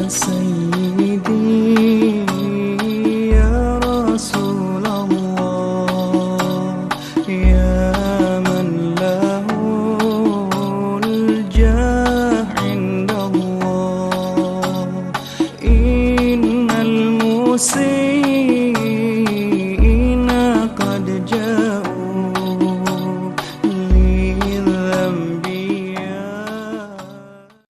سيدي يا رسول الله يا من له الجاه عند الله إن المسيئين قد جاءوا للأنبياء.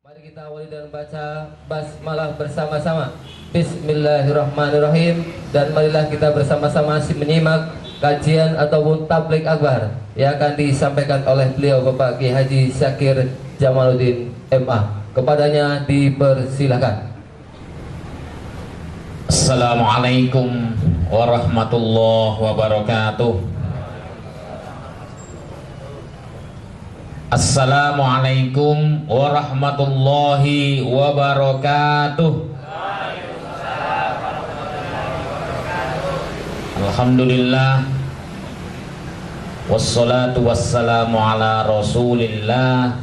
Mari kita awali dengan baca basmalah bersama-sama. Bismillahirrahmanirrahim. Dan marilah kita bersama-sama menyimak kajian ataupun tablik akbar yang akan disampaikan oleh beliau Bapak Kiai Haji Syakir Jamaluddin MA. Kepadanya dipersilahkan. Assalamualaikum warahmatullahi wabarakatuh. Assalamualaikum warahmatullahi wabarakatuh. Alhamdulillah, wassalatu wassalamu ala rasulillah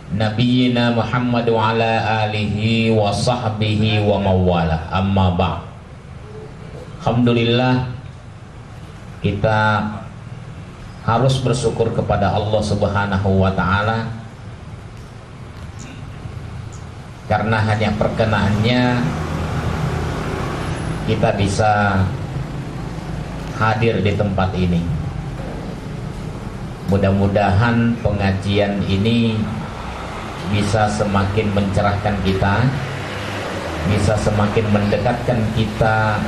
Nabiyyina Muhammad wa ala alihi wa sahbihi wa mawala. Amma ba'd. Alhamdulillah, kita harus bersyukur kepada Allah Subhanahu wa ta'ala, karena hanya perkenaannya kita bisa hadir di tempat ini. Mudah-mudahan pengajian ini bisa semakin mencerahkan kita, bisa semakin mendekatkan kita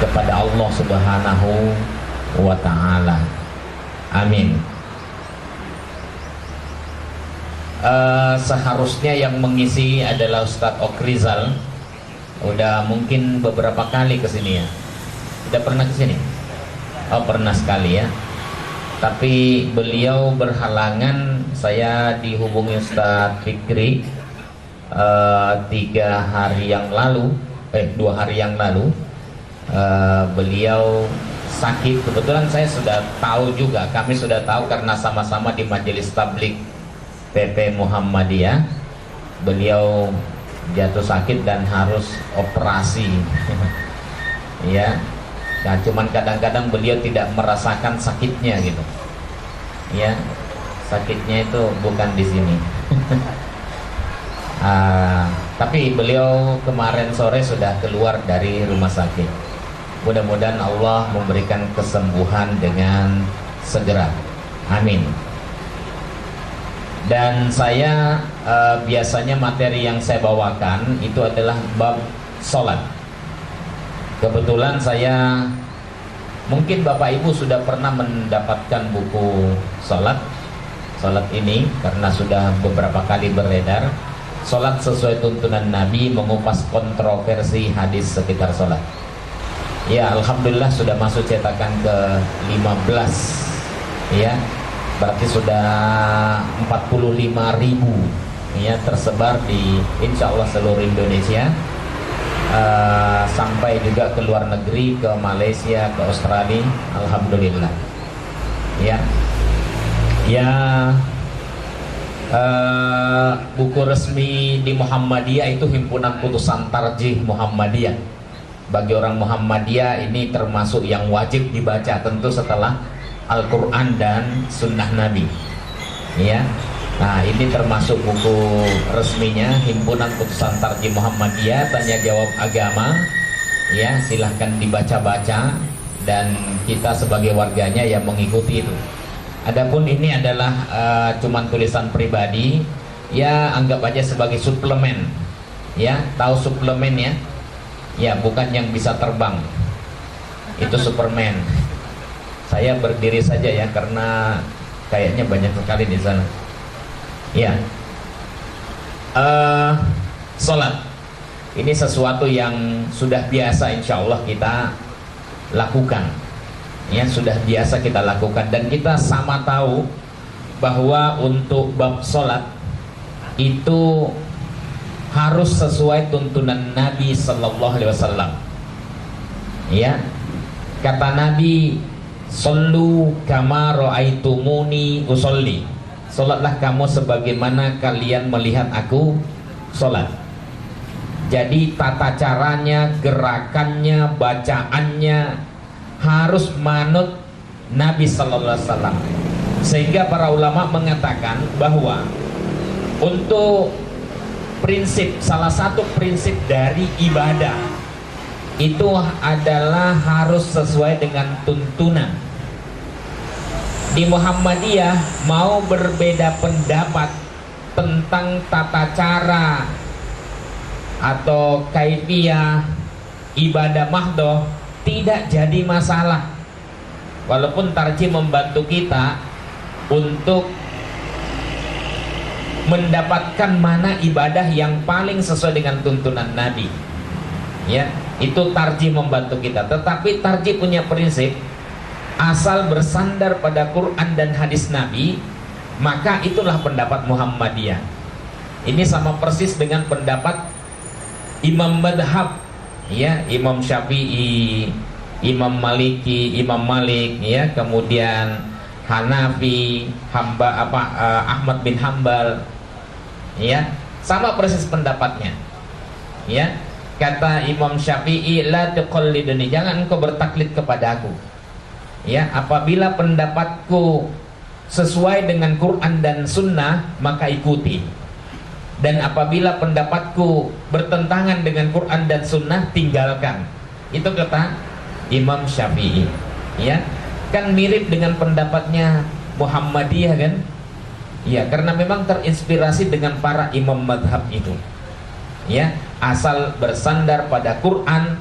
kepada Allah Subhanahu wa ta'ala. Amin. Seharusnya yang mengisi adalah Ustadz Okrizal. Udah mungkin beberapa kali kesini ya. Udah pernah kesini? Oh, pernah sekali ya. Tapi beliau berhalangan. Saya dihubungi Ustadz Fikri 2 hari yang lalu. Beliau sakit. Kebetulan saya sudah tahu juga, kami sudah tahu karena sama-sama di Majelis Tablik PP Muhammadiyah. Beliau jatuh sakit dan harus operasi. Ya. Nah, cuman kadang-kadang beliau tidak merasakan sakitnya gitu. Ya. Sakitnya itu bukan di sini. Tapi beliau kemarin sore sudah keluar dari rumah sakit. Mudah-mudahan Allah memberikan kesembuhan dengan segera. Amin. Dan saya biasanya materi yang saya bawakan itu adalah bab sholat. Kebetulan saya, mungkin Bapak Ibu sudah pernah mendapatkan buku sholat ini karena sudah beberapa kali beredar. Sholat sesuai tuntunan Nabi, mengupas kontroversi hadis sekitar sholat. Ya, alhamdulillah sudah masuk cetakan ke-15. Ya, berarti sudah 45.000 ya, tersebar di insya Allah seluruh Indonesia, sampai juga ke luar negeri, ke Malaysia, ke Australia. Alhamdulillah. Ya, buku resmi di Muhammadiyah itu Himpunan Putusan Tarjih Muhammadiyah. Bagi orang Muhammadiyah ini termasuk yang wajib dibaca tentu setelah Al-Quran dan Sunnah Nabi. Ya, nah ini termasuk buku resminya Himpunan Putusan Tarjih Muhammadiyah, tanya jawab agama. Ya, silahkan dibaca-baca dan kita sebagai warganya yang mengikuti itu. Adapun ini adalah cuman tulisan pribadi, ya anggap aja sebagai suplemen. Ya, tahu suplemen ya? Ya, bukan yang bisa terbang. Itu Superman. Saya berdiri saja ya, karena kayaknya banyak sekali di sana. Ya, sholat ini sesuatu yang sudah biasa insya Allah kita lakukan. Ya, sudah biasa kita lakukan, dan kita sama tahu bahwa untuk bab sholat itu harus sesuai tuntunan Nabi Sallallahu Alaihi Wasallam. Ya, kata Nabi, "Sallu kama ra'aitumuni usolli." Sholatlah kamu sebagaimana kalian melihat aku sholat. Jadi tata caranya, gerakannya, bacaannya harus manut Nabi Sallallahu Alaihi Wasallam. Sehingga para ulama mengatakan bahwa untuk salah satu prinsip dari ibadah itu adalah harus sesuai dengan tuntunan. Di Muhammadiyah mau berbeda pendapat tentang tata cara atau kaifiyah ibadah mahdoh tidak jadi masalah, walaupun tarjih membantu kita untuk mendapatkan mana ibadah yang paling sesuai dengan tuntunan Nabi. Ya, itu tarjih membantu kita. Tetapi tarjih punya prinsip, asal bersandar pada Quran dan hadis Nabi, maka itulah pendapat Muhammadiyah. Ini sama persis dengan pendapat Imam Madhab, ya, Imam Syafi'i, Imam Maliki, Imam Malik, ya, kemudian Hanafi, Ahmad bin Hambal, ya, sama persis pendapatnya. Ya, kata Imam Syafi'i, la tuqalliduni, jangan engkau bertaklid kepada aku. Ya, apabila pendapatku sesuai dengan Quran dan Sunnah, maka ikuti. Dan apabila pendapatku bertentangan dengan Quran dan Sunnah, tinggalkan. Itu kata Imam Syafi'i. Ya, kan mirip dengan pendapatnya Muhammadiyah kan? Ya, karena memang terinspirasi dengan para imam madhab itu. Ya, asal bersandar pada Quran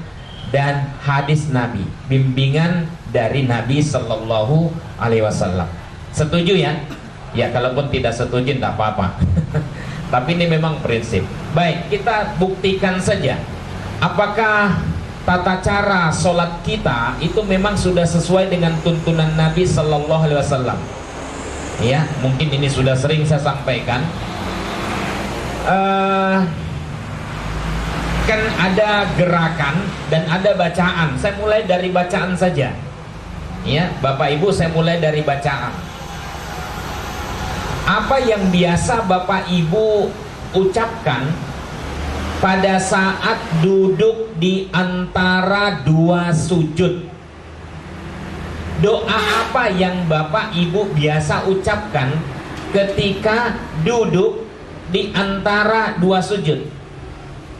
dan hadis Nabi, bimbingan dari Nabi Sallallahu Alaihi Wasallam. Setuju ya? Ya, kalaupun tidak setuju tidak apa-apa. Tapi ini memang prinsip. Baik, kita buktikan saja. Apakah tata cara sholat kita itu memang sudah sesuai dengan tuntunan Nabi Sallallahu Alaihi Wasallam? Ya, mungkin ini sudah sering saya sampaikan. Kan ada gerakan dan ada bacaan. Saya mulai dari bacaan saja. Ya, Bapak Ibu, saya mulai dari bacaan. Apa yang biasa Bapak Ibu ucapkan pada saat duduk di antara dua sujud? Doa apa yang Bapak Ibu biasa ucapkan ketika duduk di antara dua sujud?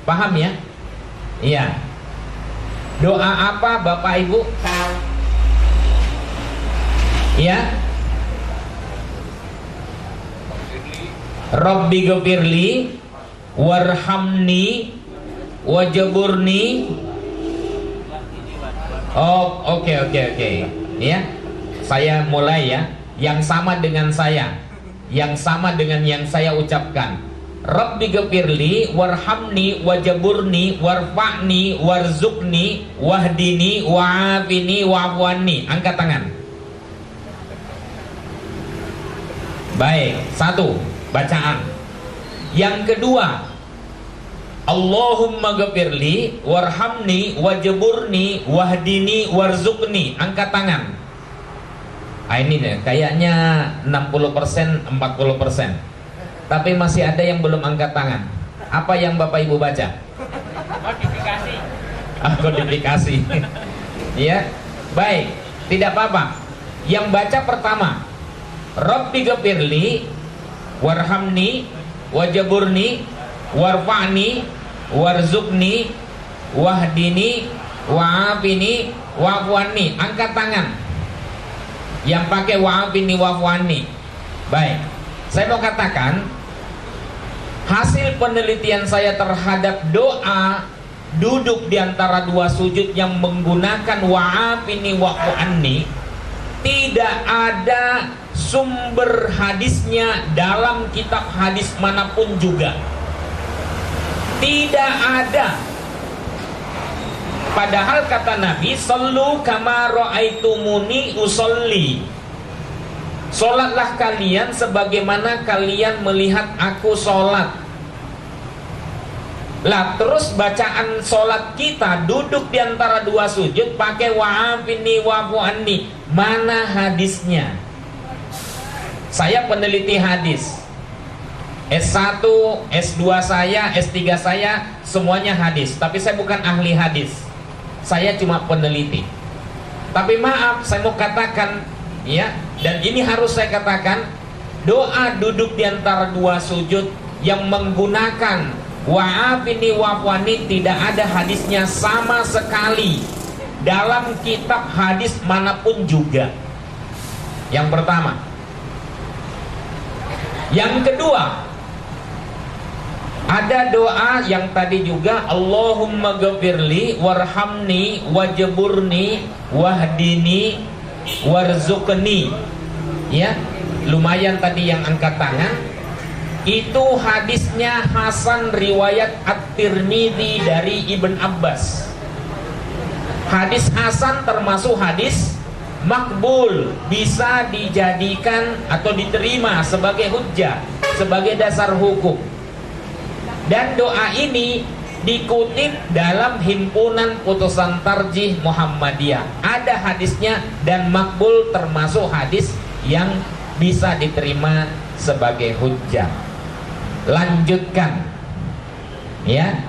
Paham ya? Iya. Doa apa Bapak Ibu? Ya. Rabbi ghafirli warhamni wajburni. Oh, oke. Ya. Saya mulai ya. Yang sama dengan saya. Yang sama dengan yang saya ucapkan. Rabbi ghafirli warhamni wajburni warfa'ni warzuqni wahdini wa'afini wa'afwani. Angkat tangan. Baik, satu bacaan. Yang kedua, Allahumma ghafirli warhamni wajburni wahdini warzuqni. Angkat tangan. Ini deh, kayaknya 60% 40%. Tapi masih ada yang belum angkat tangan. Apa yang Bapak Ibu baca? Kodifikasi. Kodifikasi. Ya, baik, tidak apa-apa. Yang baca pertama, Rabbi ghafirli warhamni wajburni warfa'ni warzuqni wahdini wa'afini wa'afwani. Angkat tangan yang pakai wa'afini wa'afwani. Baik, saya mau katakan hasil penelitian saya terhadap doa duduk di antara dua sujud yang menggunakan wa'afini wa'afwani, tidak ada sumber hadisnya dalam kitab hadis manapun juga. Tidak ada. Padahal kata Nabi, sallu kama ra'aitumuni usolli. Sholatlah kalian sebagaimana kalian melihat aku sholat. Lah terus bacaan sholat kita duduk di antara dua sujud pakai wa'afini wa'fu'anni. Mana hadisnya? Saya peneliti hadis. S1, S2 saya, S3 saya semuanya hadis, tapi saya bukan ahli hadis. Saya cuma peneliti. Tapi maaf, saya mau katakan ya, dan ini harus saya katakan, doa duduk di antara dua sujud yang menggunakan wa'afini wa'fwani tidak ada hadisnya sama sekali dalam kitab hadis manapun juga. Yang pertama. Yang kedua, ada doa yang tadi juga, Allahumma ghafirli warhamni wajburni wahdini warzuqni. Ya, lumayan tadi yang angkat tangan. Itu hadisnya Hasan riwayat At-Tirmidzi dari Ibn Abbas. Hadis Hasan termasuk hadis makbul, bisa dijadikan atau diterima sebagai hujjah, sebagai dasar hukum. Dan doa ini dikutip dalam himpunan putusan tarjih Muhammadiyah. Ada hadisnya dan makbul termasuk hadis yang bisa diterima sebagai hujjah. Lanjutkan ya.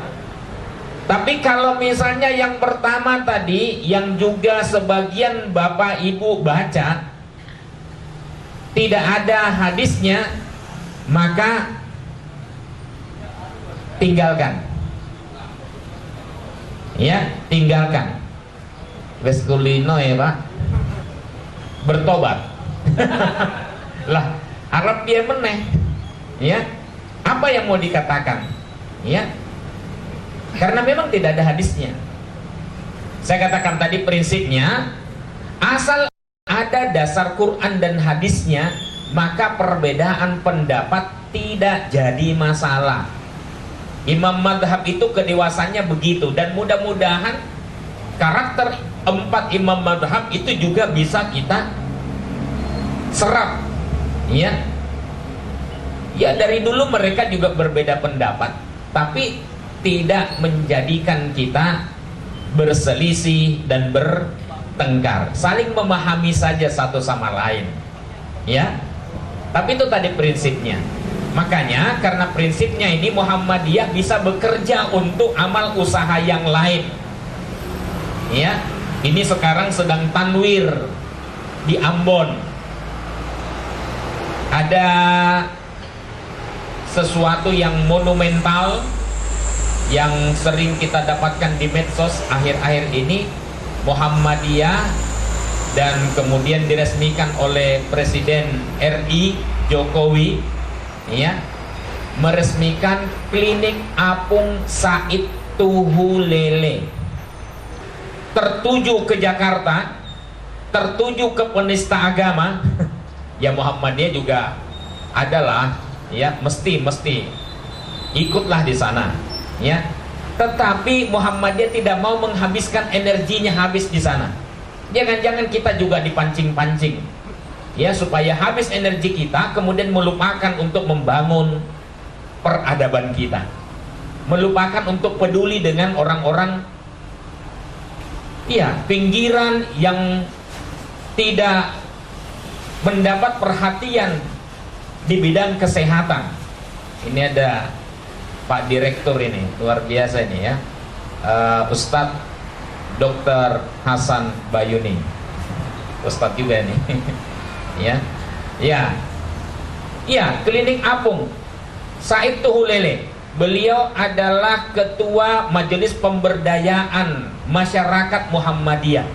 Tapi kalau misalnya yang pertama tadi yang juga sebagian Bapak Ibu baca tidak ada hadisnya, maka tinggalkan. Ya, tinggalkan. Wes kulino ya, Pak. Bertobat. Lah, Arab dia meneh. Ya. Apa yang mau dikatakan? Ya. Karena memang tidak ada hadisnya. Saya katakan tadi prinsipnya, asal ada dasar Quran dan hadisnya, maka perbedaan pendapat tidak jadi masalah. Imam madhab itu kedewasannya begitu, dan mudah-mudahan karakter 4 imam madhab itu juga bisa kita serap. Ya, ya dari dulu mereka juga berbeda pendapat, tapi tidak menjadikan kita berselisih dan bertengkar, saling memahami saja satu sama lain. Ya, tapi itu tadi prinsipnya. Makanya karena prinsipnya ini Muhammadiyah bisa bekerja untuk amal usaha yang lain. Ya, ini sekarang sedang tanwir di Ambon. Ada sesuatu yang monumental yang sering kita dapatkan di medsos akhir-akhir ini. Muhammadiyah dan kemudian diresmikan oleh Presiden RI Jokowi, ya, meresmikan klinik apung Said Tuhulele. Tertuju ke Jakarta, tertuju ke penista agama. Ya, Muhammadiyah juga adalah, ya, mesti ikutlah di sana, ya. Tetapi Muhammadiyah tidak mau menghabiskan energinya habis di sana. Jangan-jangan kita juga dipancing-pancing, ya, supaya habis energi kita, kemudian melupakan untuk membangun peradaban kita, melupakan untuk peduli dengan orang-orang, ya, pinggiran yang tidak mendapat perhatian di bidang kesehatan. Ini ada Pak Direktur ini, luar biasa ini ya, Ustadz Dr. Hasan Bayuni, Ustadz juga ini. Ya, klinik apung Said Tuhulele. Beliau adalah ketua Majelis Pemberdayaan Masyarakat Muhammadiyah,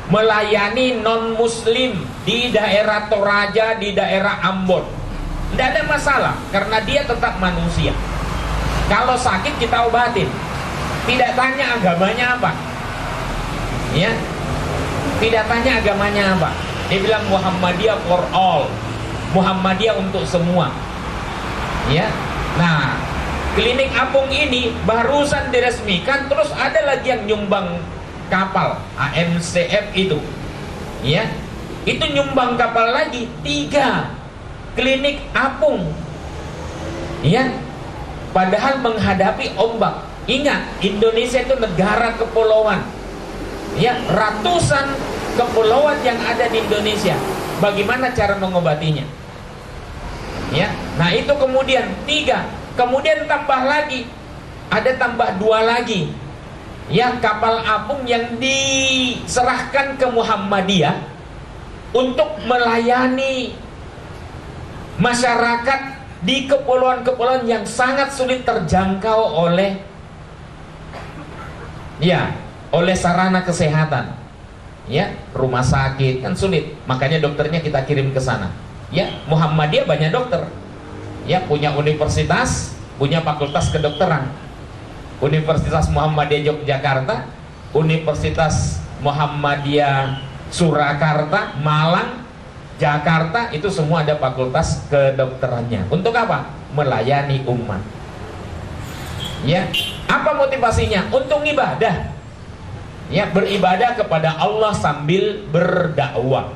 melayani non muslim di daerah Toraja, di daerah Ambon. Tidak ada masalah karena dia tetap manusia. Kalau sakit kita obatin, tidak tanya agamanya apa, ya, tidak tanya agamanya apa. Dia bilang Muhammadiyah for all, Muhammadiyah untuk semua, ya. Nah, klinik apung ini barusan diresmikan, terus ada lagi yang nyumbang kapal AMCF itu, ya, itu nyumbang kapal lagi 3 klinik apung, ya, padahal menghadapi ombak. Ingat, Indonesia itu negara kepulauan, ya, ratusan kepulauan yang ada di Indonesia. Bagaimana cara mengobatinya? Ya, nah itu kemudian 3, kemudian tambah lagi, ada tambah 2 lagi, ya, kapal apung yang diserahkan ke Muhammadiyah untuk melayani masyarakat di kepulauan-kepulauan yang sangat sulit terjangkau oleh, ya, oleh sarana kesehatan, ya, rumah sakit kan sulit, makanya dokternya kita kirim ke sana. Ya, Muhammadiyah banyak dokter, ya, punya universitas, punya fakultas kedokteran. Universitas Muhammadiyah Yogyakarta, Universitas Muhammadiyah Surakarta, Malang, Jakarta, itu semua ada fakultas kedokterannya. Untuk apa? Melayani umat. Ya, apa motivasinya? Untuk ibadah. Ya, beribadah kepada Allah sambil berdakwah.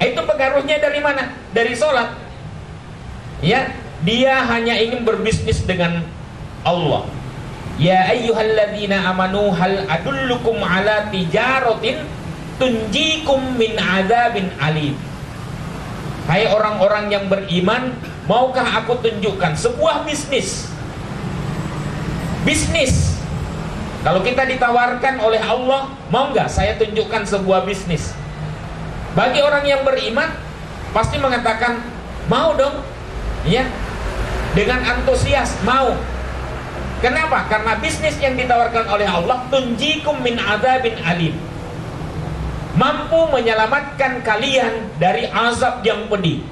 Itu pengaruhnya dari mana? Dari sholat. Ya, dia hanya ingin berbisnis dengan Allah. Ya ayyuhalladzina amanu hal adullukum ala tijaratin tunjikum min adzabin alim. Hai orang-orang yang beriman, maukah aku tunjukkan sebuah bisnis? Bisnis. Kalau kita ditawarkan oleh Allah, mau nggak saya tunjukkan sebuah bisnis? Bagi orang yang beriman pasti mengatakan mau dong, ya, dengan antusias mau. Kenapa? Karena bisnis yang ditawarkan oleh Allah tunjikum min adzabin alim, mampu menyelamatkan kalian dari azab yang pedih.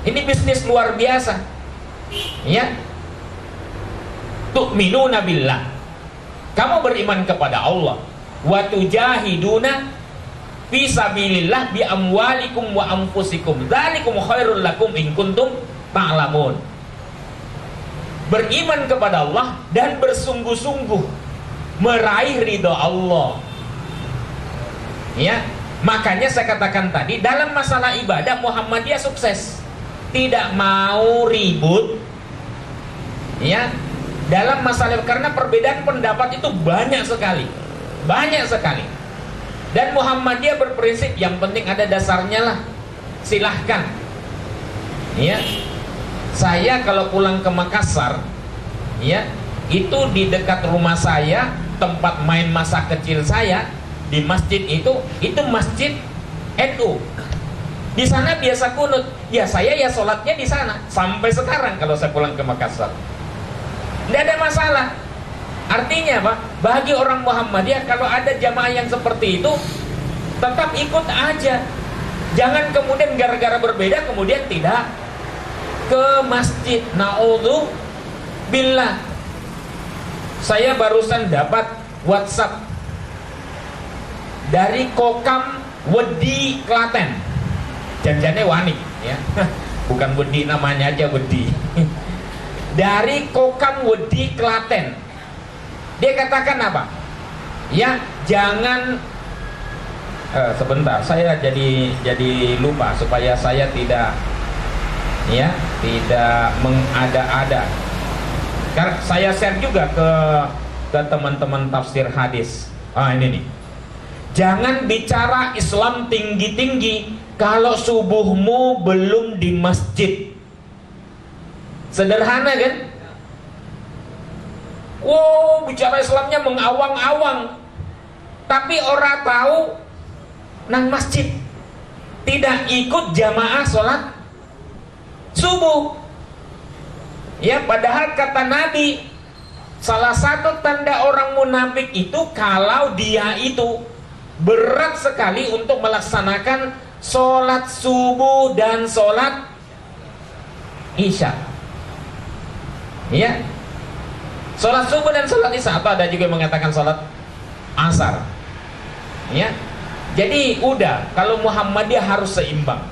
Ini bisnis luar biasa, ya. Tu'minuna billah, kamu beriman kepada Allah, wa tujahiduna fi sabilillah bi amwalikum wa anfusikum dzalikum khairul lakum in kuntum ta'lamun. Beriman kepada Allah dan bersungguh-sungguh meraih ridho Allah. Ya, makanya saya katakan tadi, dalam masalah ibadah Muhammadiyah sukses. Tidak mau ribut, ya, dalam masalah, karena perbedaan pendapat itu banyak sekali. Banyak sekali. Dan Muhammadiyah berprinsip yang penting ada dasarnya lah. Silahkan. Ya. Saya kalau pulang ke Makassar, ya, itu di dekat rumah saya, tempat main masa kecil saya, di masjid itu masjid NU. Di sana biasa kunut. Ya saya ya sholatnya di sana sampai sekarang kalau saya pulang ke Makassar. Tidak ada masalah. Artinya apa? Bagi orang Muhammadiyah kalau ada jamaah yang seperti itu, tetap ikut aja. Jangan kemudian gara-gara berbeda kemudian tidak ke masjid. Na'udzubillah. Saya barusan dapat WhatsApp dari Kokam Wedi Klaten. Janjane wani, ya. Bukan Wedi namanya aja Wedi. Dari Kokam Wedi Klaten. Dia katakan apa? Ya, jangan sebentar, saya jadi lupa supaya saya tidak, ya, tidak mengada-ada. Karena saya share juga ke teman-teman tafsir hadis. Ini nih. Jangan bicara Islam tinggi-tinggi kalau subuhmu belum di masjid. Sederhana kan? Wow, bicara Islamnya mengawang-awang, tapi orang tahu nang masjid, tidak ikut jamaah sholat subuh. Ya, padahal kata Nabi, salah satu tanda orang munafik itu kalau dia itu berat sekali untuk melaksanakan sholat subuh dan sholat isya. Ya, sholat subuh dan sholat isya, atau ada juga yang mengatakan sholat asar. Ya, jadi udah, kalau Muhammadiyah harus seimbang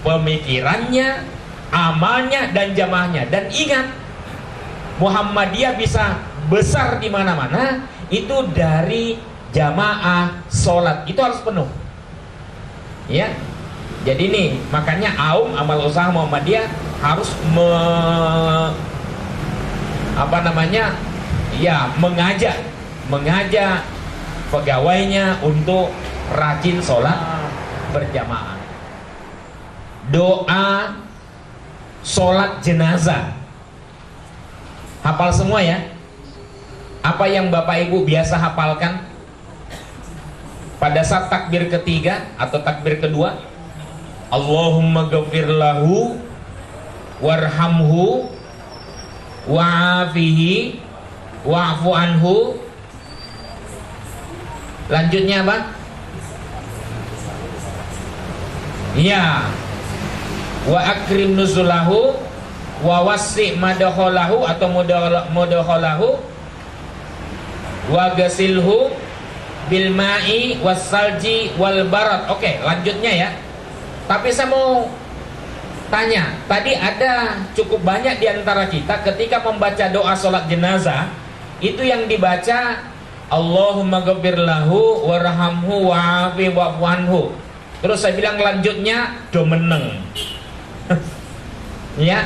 pemikirannya, amalnya, dan jamaahnya. Dan ingat, Muhammadiyah bisa besar di mana-mana itu dari jamaah sholat, itu harus penuh. Ya, jadi nih makanya aum amal usaha Muhammadiyah harus mengajak pegawainya untuk rajin sholat berjamaah. doa sholat jenazah. Hafal semua ya? Apa yang Bapak Ibu biasa hafalkan pada saat takbir ketiga atau takbir kedua? Allahumma ghafir lahu warhamhu wa'afihi wa'fu anhu. Lanjutnya apa? Ya, wa akrim nuzulahu wa wasi' madakhalahu atau mudakhalahu wa gasilhu bil ma'i was salji wal barad. Oke, lanjutnya ya. Tapi saya mau tanya, tadi ada cukup banyak di antara kita ketika membaca doa sholat jenazah itu yang dibaca Allahumma ghafir lahu warhamhu wa'afi wa'fu anhu. Terus saya bilang lanjutnya do meneng. Ya.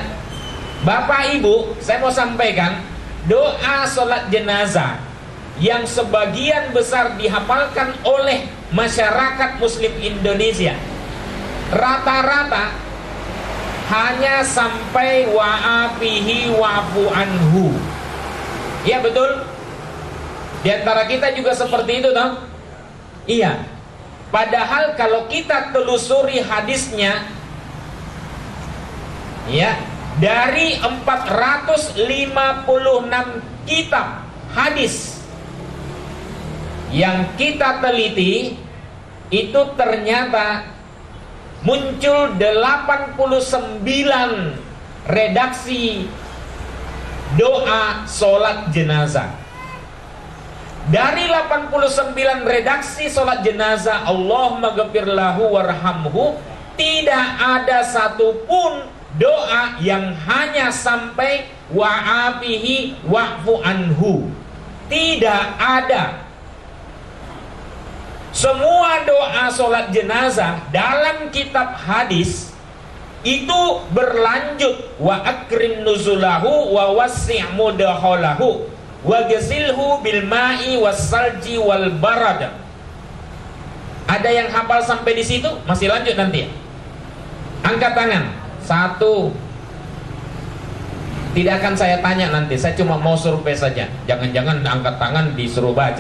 Bapak Ibu, saya mau sampaikan doa sholat jenazah yang sebagian besar dihafalkan oleh masyarakat muslim Indonesia rata-rata hanya sampai wa'afihi wa'fu anhu. Ya betul. Di antara kita juga seperti itu toh? Iya. Padahal kalau kita telusuri hadisnya, ya, dari 456 kitab hadis yang kita teliti, itu ternyata muncul 89 redaksi doa sholat jenazah. Dari 89 redaksi sholat jenazah Allahumma ghafir lahu warhamhu, tidak ada satupun doa yang hanya sampai wa'afihi wa'fu anhu. Tidak ada. Semua doa sholat jenazah dalam kitab hadis itu berlanjut wa akrim nuzulahu wa wasi' mudakhalahu wa ghasilhu bil ma'i was salji wal barad. Ada yang hafal sampai di situ? Masih lanjut nanti. Angkat tangan. 1. Tidak akan saya tanya nanti, saya cuma mau survei saja. Jangan-jangan angkat tangan disuruh baca.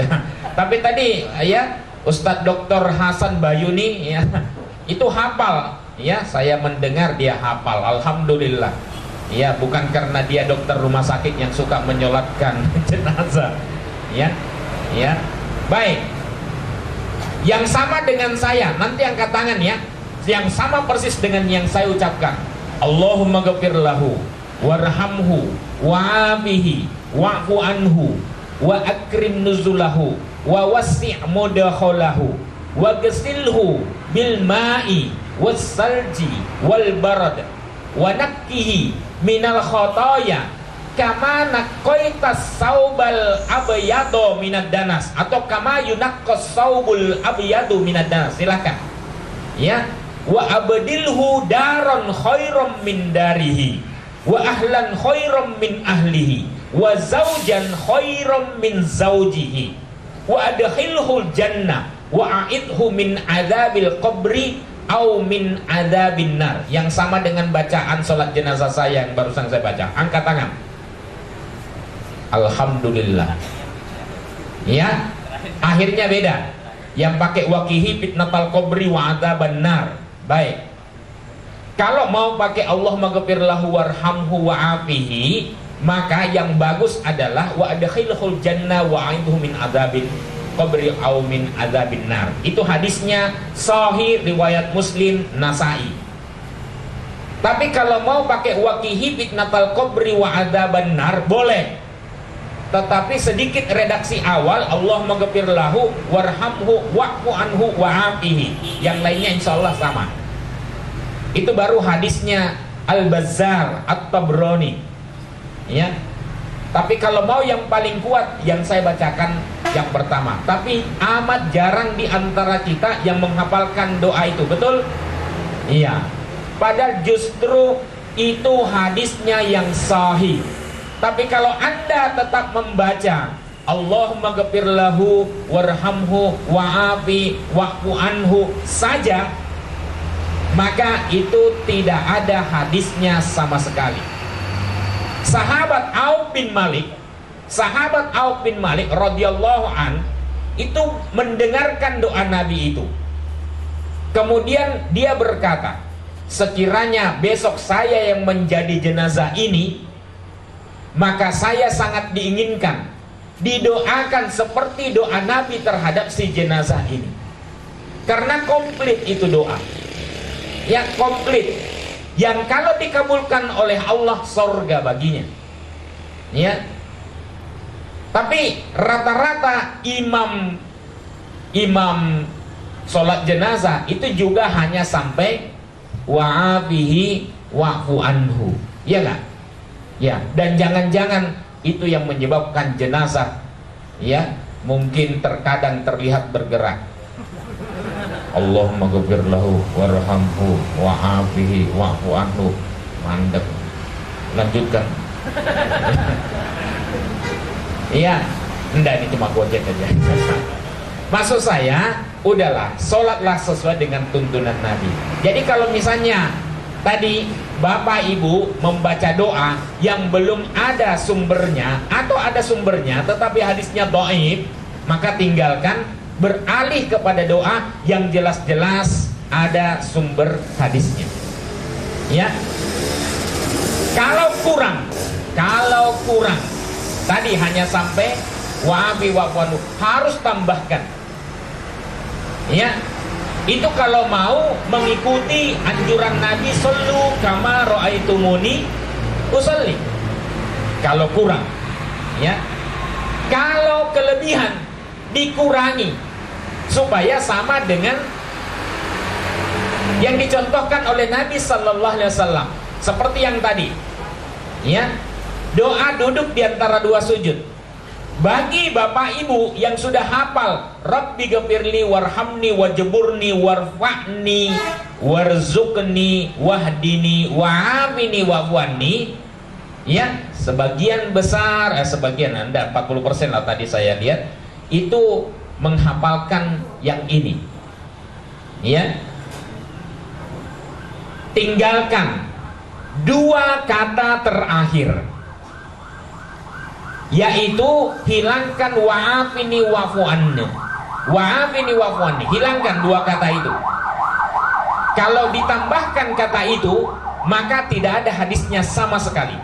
Tapi tadi ya Ustadz Dr. Hasan Bayuni ya, itu hafal ya, saya mendengar dia hafal. Alhamdulillah. Ya, bukan karena dia dokter rumah sakit yang suka menyolatkan jenazah. Ya. Ya. Baik. Yang sama dengan saya, nanti angkat tangan ya. Yang sama persis dengan yang saya ucapkan. Allahumma ghafir lahu warhamhu wa'afihi wa'fu anhu wa akrim nuzulahu wa wasi' mudakhalahu wa ghasilhu bil ma'i was salji wal barad wa nakkihi minal khotoya kama naqqaitas saubal abyadu minad danas, atau kama yunaqqas saubul abyadu minad danas. Silakan ya. Wa abdilhu daron khairam min darihi wa ahlan khairam min ahlihi wa zaujan khairam min zaujihi wa adkhilhul jannah wa a'idhu min adzabil qabri au min adzabin nar. Yang sama dengan bacaan sholat jenazah saya yang barusan saya baca. Angkat tangan. Alhamdulillah. Ya, akhirnya beda. Yang pakai waqihi fitnatal qabri wa adzaban nar. Baik. Kalau mau pakai Allahumma ghafir lahu warhamhu wa'afihi, maka yang bagus adalah wa adkhilhul jannah wa a'idhu min adzabin qabri au min adzabin nar. Itu hadisnya sahih riwayat Muslim, Nasai. Tapi kalau mau pakai waqihi fitnatal qabri wa adzaban nar boleh. Tetapi sedikit redaksi awal Allahumma ghafir lahu warhamhu wa'fu anhu wa'afihi. Yang lainnya insyaallah sama. Itu baru hadisnya Al-Bazzar At-Tabrani. Ya. Tapi kalau mau yang paling kuat yang saya bacakan yang pertama. Tapi amat jarang di antara kita yang menghafalkan doa itu, betul? Iya. Padahal justru itu hadisnya yang sahih. Tapi kalau Anda tetap membaca Allahumma ghafir lahu warhamhu wa'afi wa'fu anhu saja, maka itu tidak ada hadisnya sama sekali. Sahabat Auf bin Malik radhiyallahu an itu mendengarkan doa Nabi itu. Kemudian dia berkata, sekiranya besok saya yang menjadi jenazah ini, maka saya sangat diinginkan didoakan seperti doa Nabi terhadap si jenazah ini. Karena komplit itu doa, yang komplit, yang kalau dikabulkan oleh Allah surga baginya. Ya. Tapi rata-rata imam sholat jenazah itu juga hanya sampai wa'afihi wa'fu anhu, ya nggak? Ya, dan jangan-jangan itu yang menyebabkan jenazah ya mungkin terkadang terlihat bergerak. Allahumma ghfir lahu warhamhu wa'afihi wa'fu anhu. Mandek. Lanjutkan. Iya, enggak, ini cuma gojek aja. Maksud saya, udahlah, sholatlah sesuai dengan tuntunan Nabi. Jadi kalau misalnya tadi Bapak Ibu membaca doa yang belum ada sumbernya, atau ada sumbernya tetapi hadisnya dhaif, maka tinggalkan, beralih kepada doa yang jelas-jelas ada sumber hadisnya. Ya. Kalau kurang tadi hanya sampai wa'afi wa'fu, harus tambahkan. Ya, itu kalau mau mengikuti anjuran Nabi, sallu kama ra'aitumuni usolli. Kalau kurang, ya. Kalau kelebihan dikurangi supaya sama dengan yang dicontohkan oleh Nabi Sallallahu Alaihi Wasallam. Seperti yang tadi, ya, doa duduk di antara dua sujud. Bagi bapak ibu yang sudah hafal Rabbi ghafirli warhamni wajburni warfa'ni warzuqni wahdini wa'afini wa'fu'anni, ya, sebagian besar sebagian Anda 40% lah tadi saya lihat itu menghafalkan yang ini, ya. Tinggalkan dua kata terakhir, yaitu hilangkan wa'afini wa'fu'anni. Wa'afini wa'fu'anni, hilangkan dua kata itu. Kalau ditambahkan kata itu, maka tidak ada hadisnya sama sekali.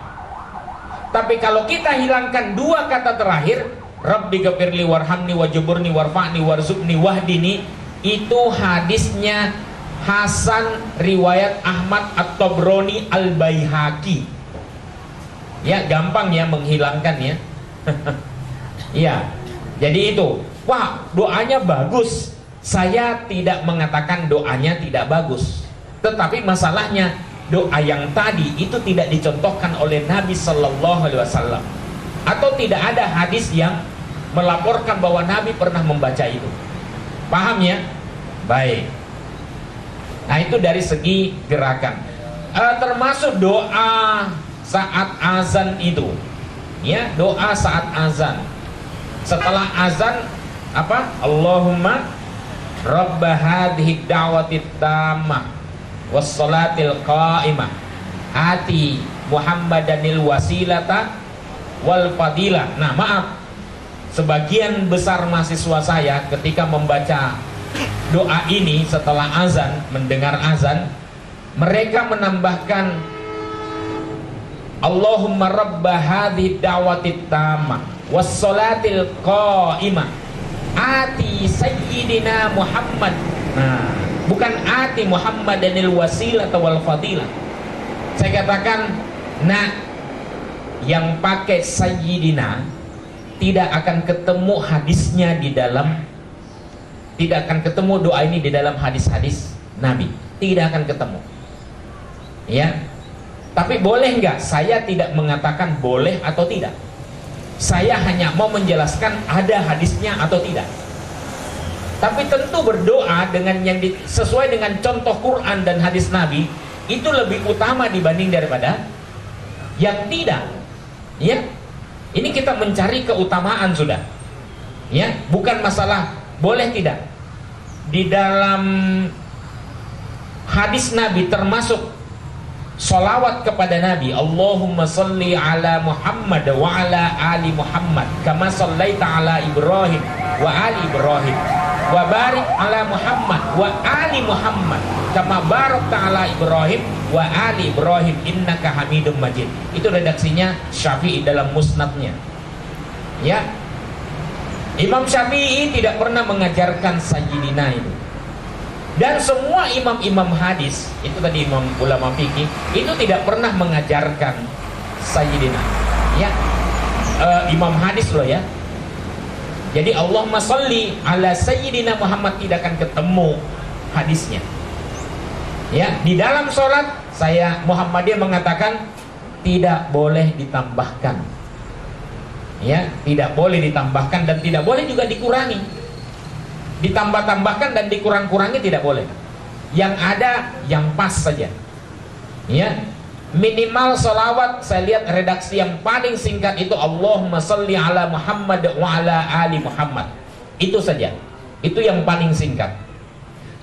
Tapi kalau kita hilangkan dua kata terakhir, Rabbi ghafirli warhamni wajburni warfa'ni warzuqni wahdini, itu hadisnya Hasan riwayat Ahmad At-Tabrani Al-Baihaqi. Ya, gampang ya menghilangkannya. Iya. Jadi itu, wah, doanya bagus. Saya tidak mengatakan doanya tidak bagus. Tetapi masalahnya doa yang tadi itu tidak dicontohkan oleh Nabi Sallallahu Alaihi Wasallam, atau tidak ada hadis yang melaporkan bahwa Nabi pernah membaca itu. Paham ya? Baik. Nah, itu dari segi gerakan. Termasuk doa saat azan itu, ya, doa saat azan. Setelah azan apa? Allahumma rabb hadhihi da'watit tammah wassalatil qa'imah ati Muhammadanil wasilata wal fadilah. Nah, maaf, sebagian besar mahasiswa saya ketika membaca doa ini setelah azan, mendengar azan, mereka menambahkan Allahumma rabba hadhihi da'watit tammah wassalatil qa'imah ati sayyidina Muhammad. Nah, bukan ati Muhammadanil wasilata wal fadilah. Saya katakan, nah, yang pakai sayyidina tidak akan ketemu hadisnya di dalam, tidak akan ketemu doa ini di dalam hadis-hadis Nabi, tidak akan ketemu, ya. Tapi boleh nggak? Saya tidak mengatakan boleh atau tidak. Saya hanya mau menjelaskan ada hadisnya atau tidak. Tapi tentu berdoa dengan yang sesuai dengan contoh Quran dan hadis Nabi itu lebih utama dibanding daripada yang tidak. Ya, ini kita mencari keutamaan sudah. Ya, bukan masalah boleh tidak. Di dalam hadis Nabi termasuk sholawat kepada Nabi. Allahumma salli ala Muhammad wa ala ali Muhammad kama sallaita ala Ibrahim wa ali Ibrahim wa barik ala Muhammad wa ali Muhammad kama barakta ala Ibrahim wa ali Ibrahim innaka Hamidum Majid. Itu redaksinya Syafi'i dalam musnadnya. Ya, Imam Syafi'i tidak pernah mengajarkan sayyidina itu. Dan semua imam-imam hadis, itu tadi imam ulama fikih, itu tidak pernah mengajarkan sayyidina. Ya, imam hadis loh ya. Jadi Allahumma sholli ala sayyidina Muhammad tidak akan ketemu hadisnya. Ya, di dalam sholat saya Muhammadiyah mengatakan tidak boleh ditambahkan. Ya, tidak boleh ditambahkan dan tidak boleh juga dikurangi. Ditambah-tambahkan dan dikurang-kurangi tidak boleh. Yang ada yang pas saja. Ya, minimal sholawat saya lihat redaksi yang paling singkat itu Allahumma sholli ala Muhammad wa ala ali Muhammad. Itu saja. Itu yang paling singkat.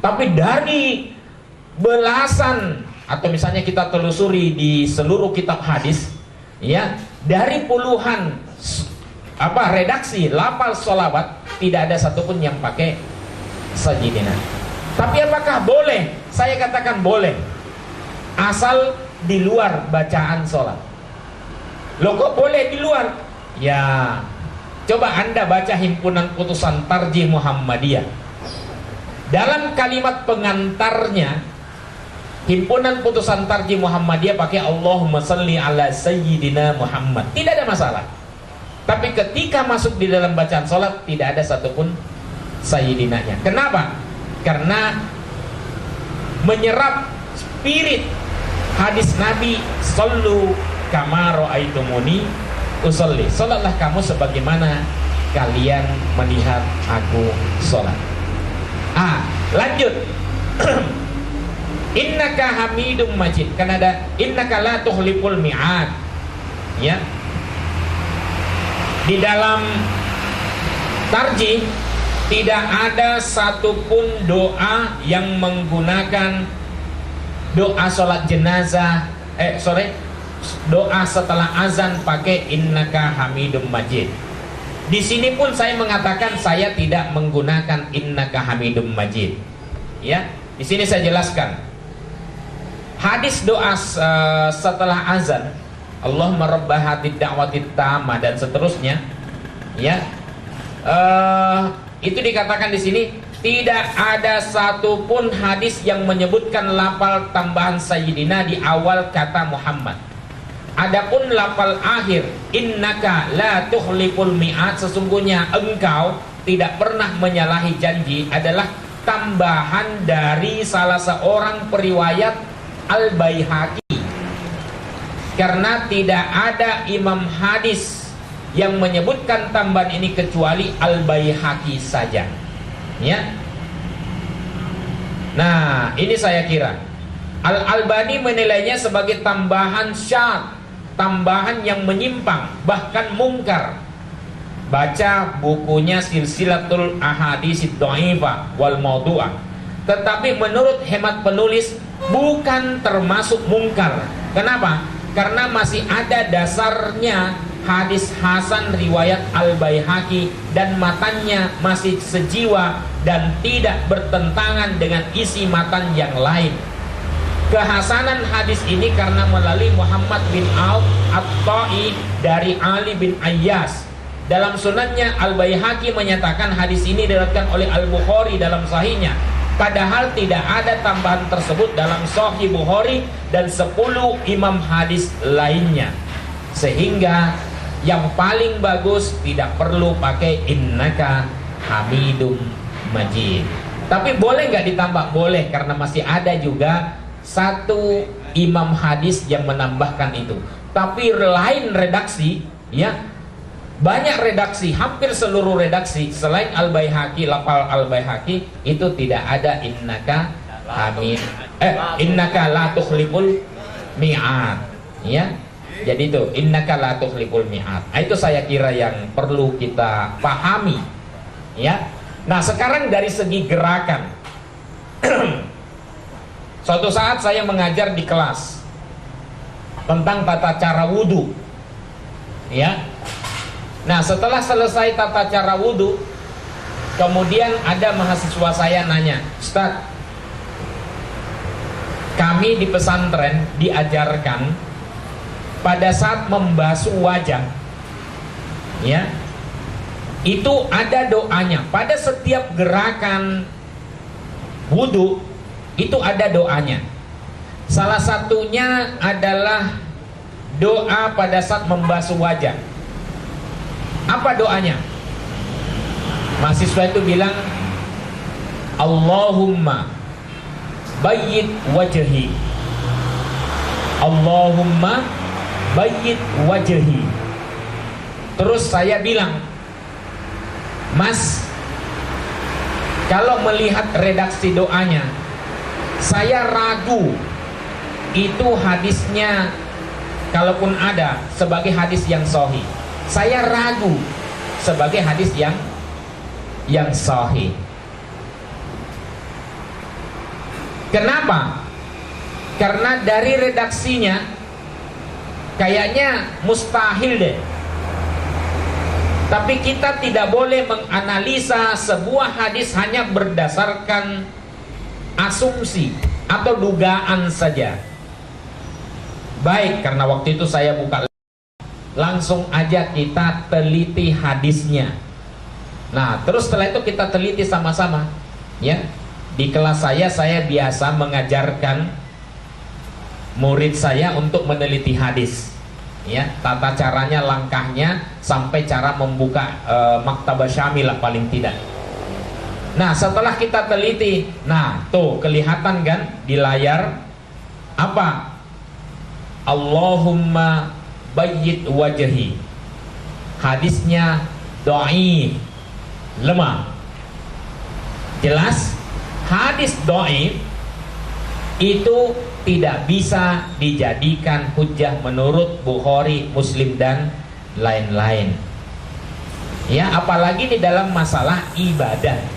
Tapi dari belasan atau misalnya kita telusuri di seluruh kitab hadis, ya, dari puluhan redaksi lafal sholawat tidak ada satupun yang pakai sayyidina. Tapi apakah boleh? Saya katakan boleh, asal di luar bacaan sholat. Loh kok boleh di luar? Ya, coba Anda baca himpunan putusan Tarjih Muhammadiyah. Dalam kalimat pengantarnya, himpunan putusan Tarjih Muhammadiyah pakai Allahumma sholli ala sayyidina Muhammad. Tidak ada masalah. Tapi ketika masuk di dalam bacaan sholat tidak ada satupun sayyidinanya. Kenapa? Karena menyerap spirit hadis Nabi, sallu kama ra'aitumuni usolli. Sholatlah kamu sebagaimana kalian melihat aku sholat. Lanjut. Innaka Hamidum Majid. Kan ada innaka la tukhliful mi'ad. Ya. Di dalam tarjih tidak ada satupun doa yang menggunakan doa sholat jenazah, doa setelah azan pakai innaka Hamidum Majid. Di sini pun saya mengatakan saya tidak menggunakan innaka Hamidum Majid. Ya, di sini saya jelaskan. Hadis doa setelah azan, Allahumma rabba hatid da'watid tamah dan seterusnya, ya, itu dikatakan di sini tidak ada satupun hadis yang menyebutkan lafal tambahan sayyidina di awal kata Muhammad. Adapun lafal akhir innaka la tukhliful mi'ad, sesungguhnya engkau tidak pernah menyalahi janji, adalah tambahan dari salah seorang periwayat Al-Baihaqi. Karena tidak ada imam hadis yang menyebutkan tambahan ini kecuali Al-Baihaqi saja. Ya. Nah, ini saya kira Al-Albani menilainya sebagai tambahan syadz, tambahan yang menyimpang, bahkan mungkar. Baca bukunya Silsilatul Ahaditsidh Dhaifah wal Mawdu'ah. Tetapi menurut hemat penulis bukan termasuk mungkar. Kenapa? Karena masih ada dasarnya hadis hasan riwayat Al-Baihaqi dan matannya masih sejiwa dan tidak bertentangan dengan isi matan yang lain. Kehasanan hadis ini karena melalui Muhammad bin Auf At-Ta'i dari Ali bin Ayyas. Dalam sunannya Al-Baihaqi menyatakan hadis ini diriwayatkan oleh Al-Bukhari dalam sahihnya. Padahal tidak ada tambahan tersebut dalam Sahih Bukhari dan 10 imam hadis lainnya. Sehingga yang paling bagus tidak perlu pakai innaka Hamidum Majid. Tapi boleh nggak ditambah? Boleh, karena masih ada juga satu imam hadis yang menambahkan itu. Tapi lain redaksi, ya, banyak redaksi, hampir seluruh redaksi selain Al-Baihaqi, lafal Al-Baihaqi itu tidak ada innaka hamid, innaka la tukhliful mi'ad, ya. Jadi itu innaka la tukhliful mi'ad. Itu saya kira yang perlu kita pahami, ya. Nah, sekarang dari segi gerakan Suatu saat saya mengajar di kelas tentang tata cara wudhu, ya. Nah, setelah selesai tata cara wudhu, kemudian ada mahasiswa saya nanya, Ustaz, kami di pesantren diajarkan pada saat membasuh wajah, ya, itu ada doanya. Pada setiap gerakan wudhu itu ada doanya. Salah satunya adalah doa pada saat membasuh wajah. Apa doanya? Mahasiswa itu bilang, Allahumma bayyid wajhi, Allahumma bayyid wajhi. Terus saya bilang, Mas, kalau melihat redaksi doanya, saya ragu itu hadisnya, kalaupun ada, sebagai hadis yang sahih. Saya ragu sebagai hadis yang sahih. Kenapa? Karena dari redaksinya kayaknya mustahil deh. Tapi kita tidak boleh menganalisa sebuah hadis hanya berdasarkan asumsi atau dugaan saja. Baik, karena waktu itu saya buka, langsung aja kita teliti hadisnya. Nah, terus setelah itu kita teliti sama-sama, ya. Di kelas saya biasa mengajarkan murid saya untuk meneliti hadis, ya. Tata caranya, langkahnya, sampai cara membuka maktabah syamilah paling tidak. Nah, setelah kita teliti, nah tuh kelihatan kan di layar apa? Allahumma bayyid wajhi. Hadisnya dhaif, lemah. Jelas, hadis dhaif itu tidak bisa dijadikan hujjah menurut Bukhari, Muslim dan lain-lain. Ya, apalagi di dalam masalah ibadah.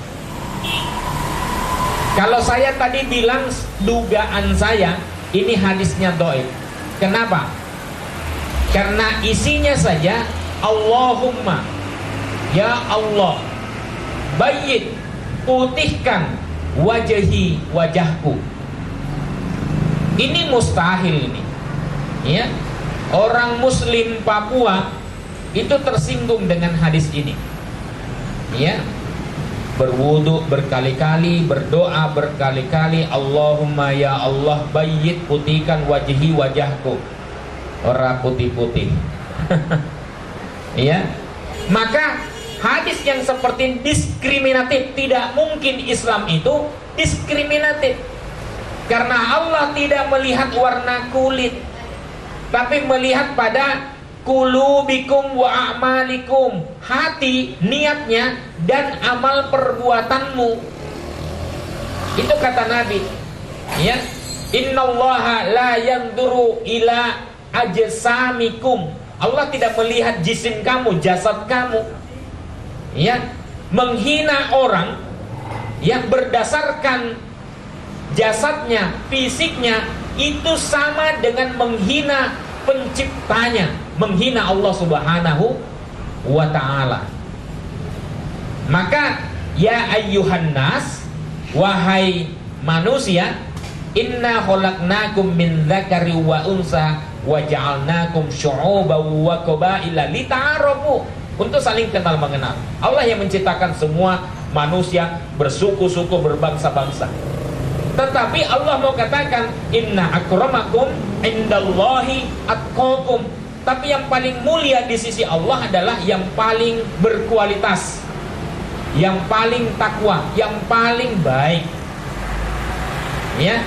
Kalau saya tadi bilang dugaan saya ini hadisnya dhaif. Kenapa? Karena isinya saja Allahumma, ya Allah, bayyid, putihkan wajhi, wajahku. Ini mustahil ini, ya. Orang Muslim Papua itu tersinggung dengan hadis ini, ya. Berwudu berkali-kali, berdoa berkali-kali, Allahumma ya Allah bayyid, putihkan wajhi, wajahku. Orang putih-putih. Ya. Maka hadis yang seperti diskriminatif, tidak mungkin Islam itu diskriminatif. Karena Allah tidak melihat warna kulit, tapi melihat pada qulubikum wa a'malikum, hati, niatnya, dan amal perbuatanmu. Itu kata Nabi, ya. Innallaha la yanzuru ila ajsamikum. Allah tidak melihat jisim kamu, jasad kamu, ya. Menghina orang yang berdasarkan jasadnya, fisiknya, itu sama dengan menghina penciptanya, menghina Allah Subhanahu wa ta'ala. Maka ya ayyuhan nas, wahai manusia, inna khalaqnakum min dzakari wa unsa wa ja'alnakum syu'uban wa qabaila lita'arafu, untuk saling kenal mengenal. Allah yang menciptakan semua manusia bersuku-suku, berbangsa-bangsa. Tetapi Allah mau katakan inna akramakum indallahi atqakum. Tapi yang paling mulia di sisi Allah adalah yang paling berkualitas, yang paling takwa, yang paling baik. Ya.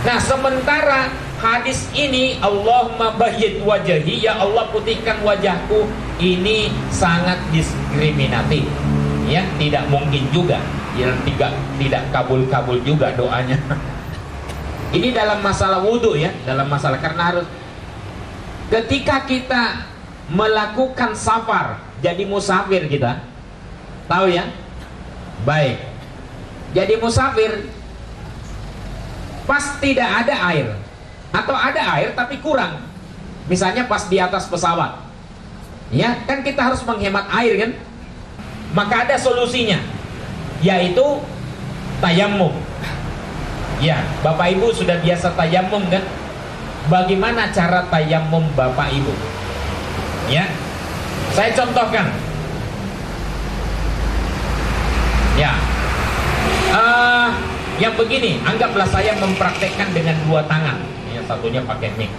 Nah, sementara hadis ini Allahumma bayyid wajhi, ya Allah putihkan wajahku, ini sangat diskriminatif. Ya, tidak mungkin juga. Ya, tidak kabul-kabul juga doanya. Ini dalam masalah wudhu, ya, dalam masalah, karena harus ketika kita melakukan safar, jadi musafir kita, tahu ya? Baik. Jadi musafir, pas tidak ada air, atau ada air tapi kurang, misalnya pas di atas pesawat, ya kan kita harus menghemat air kan, maka ada solusinya, yaitu tayamum. Ya, Bapak Ibu sudah biasa tayamum kan? Bagaimana cara tayamum Bapak Ibu? Ya, saya contohkan. Ya, yang begini, anggaplah saya mempraktekkan dengan dua tangan. Yang satunya pakai mic.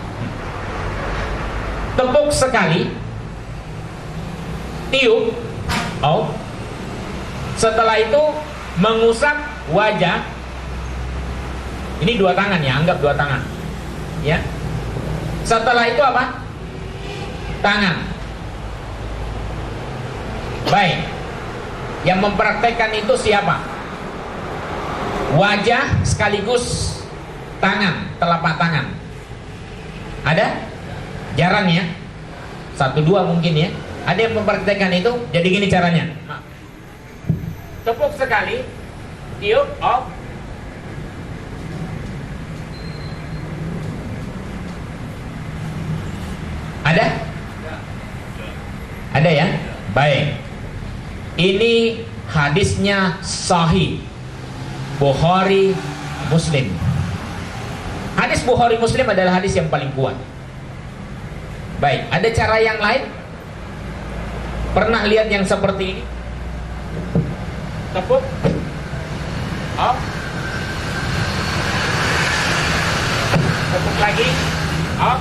Tepuk sekali, tiup, oh. Setelah itu mengusap wajah. Ini dua tangan ya, anggap dua tangan. Ya. Setelah itu apa? Tangan. Baik. Yang mempraktekkan itu siapa? Wajah sekaligus tangan, telapak tangan. Ada? Jarang ya. Satu dua mungkin ya. Ada yang mempraktekkan itu. Jadi gini caranya. Tepuk sekali, tiup, off. Ada? Ada ya? Baik. Ini hadisnya sahih, Bukhari Muslim. Hadis Bukhari Muslim adalah hadis yang paling kuat. Baik, ada cara yang lain? Pernah lihat yang seperti ini? Tepuk, off, tepuk lagi, off.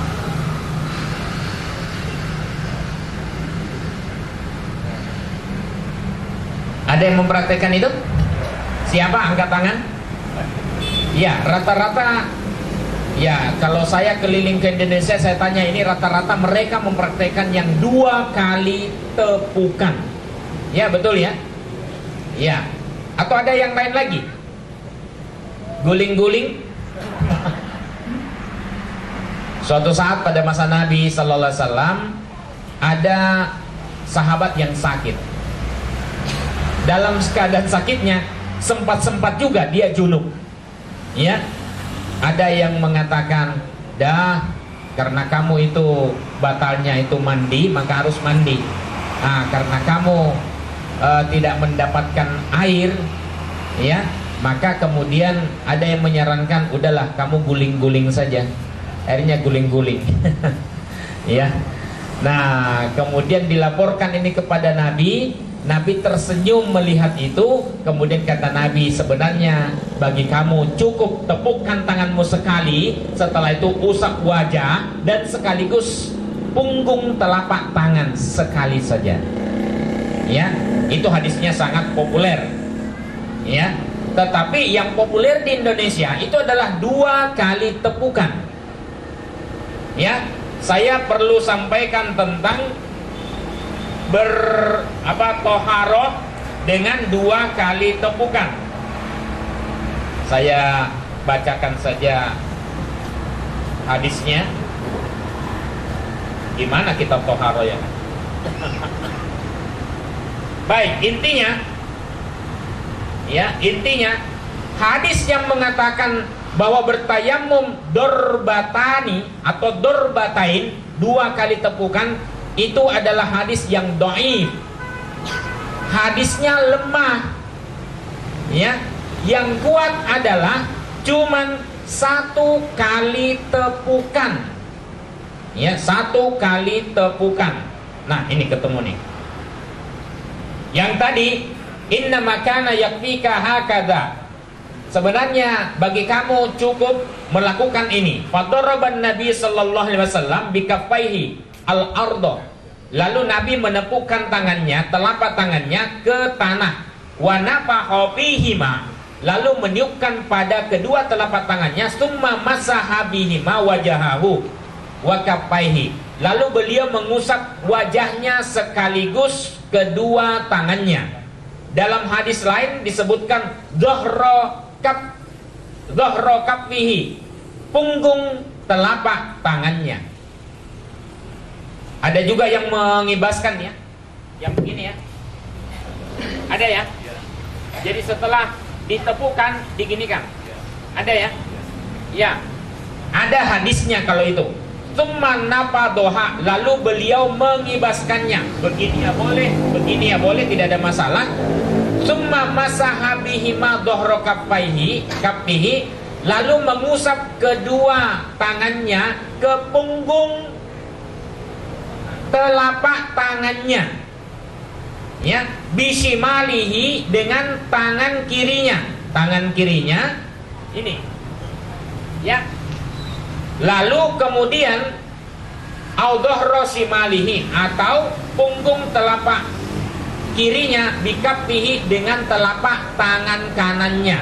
Ada yang mempraktekkan itu? Siapa? Angkat tangan. Ya, rata-rata. Ya, kalau saya keliling ke Indonesia, saya tanya ini rata-rata mereka mempraktekkan yang 2 kali tepukan. Ya, betul ya? Ya. Atau ada yang lain lagi? Guling-guling. Suatu saat pada masa Nabi Sallallahu Alaihi Wasallam ada sahabat yang sakit. Dalam keadaan sakitnya sempat-sempat juga dia junub. Ya. Ada yang mengatakan, "Dah, karena kamu itu batalnya itu mandi, maka harus mandi. Nah, karena kamu tidak mendapatkan air, ya, maka kemudian ada yang menyarankan, udahlah kamu guling-guling saja." Akhirnya guling-guling. Ya. Nah, kemudian dilaporkan ini kepada Nabi. Nabi tersenyum melihat itu. Kemudian kata Nabi, sebenarnya bagi kamu cukup tepukkan tanganmu sekali, setelah itu usap wajah dan sekaligus punggung telapak tangan sekali saja. Ya, itu hadisnya sangat populer. Ya, tetapi yang populer di Indonesia itu adalah 2 kali tepukan. Ya, saya perlu sampaikan tentang toharoh dengan 2 kali tepukan. Saya bacakan saja hadisnya. Gimana kitab toharoh ya? Baik, intinya hadis yang mengatakan bahwa bertayamum dorbatani atau dorbatain 2 kali tepukan itu adalah hadis yang dhaif. Hadisnya lemah. Ya, yang kuat adalah cuman 1 kali tepukan. Ya, 1 kali tepukan. Nah, ini ketemu nih. Yang tadi, inna makana yakfika hakadha. Sebenarnya bagi kamu cukup melakukan ini. Fadaraban Nabi sallallahu alaihi wasallam bikaffaihi al-ardo. Lalu Nabi menepukkan tangannya, telapak tangannya ke tanah. Wa nafaha fihima. Lalu meniupkan pada kedua telapak tangannya. Summa masaha bihima wajahahu wa kaffaihi. Lalu beliau mengusap wajahnya sekaligus kedua tangannya. Dalam hadis lain disebutkan dhahra kaffihi, punggung telapak tangannya. Ada juga yang mengibaskan ya, yang begini ya. Ada ya. Jadi setelah ditepukan diginikan. Ada ya. Ya, ada hadisnya kalau itu. Tsumma nafadoha, lalu beliau mengibaskannya. Begini ya boleh, begini ya boleh, tidak ada masalah. Tsumma masaha bihima dhahra kaffihi, lalu mengusap kedua tangannya ke punggung telapak tangannya. Ya, bisimalihi, dengan tangan kirinya. Tangan kirinya ini. Ya. Lalu kemudian audhahra simalihi, atau punggung telapak kirinya, bikaffihi, dengan telapak tangan kanannya.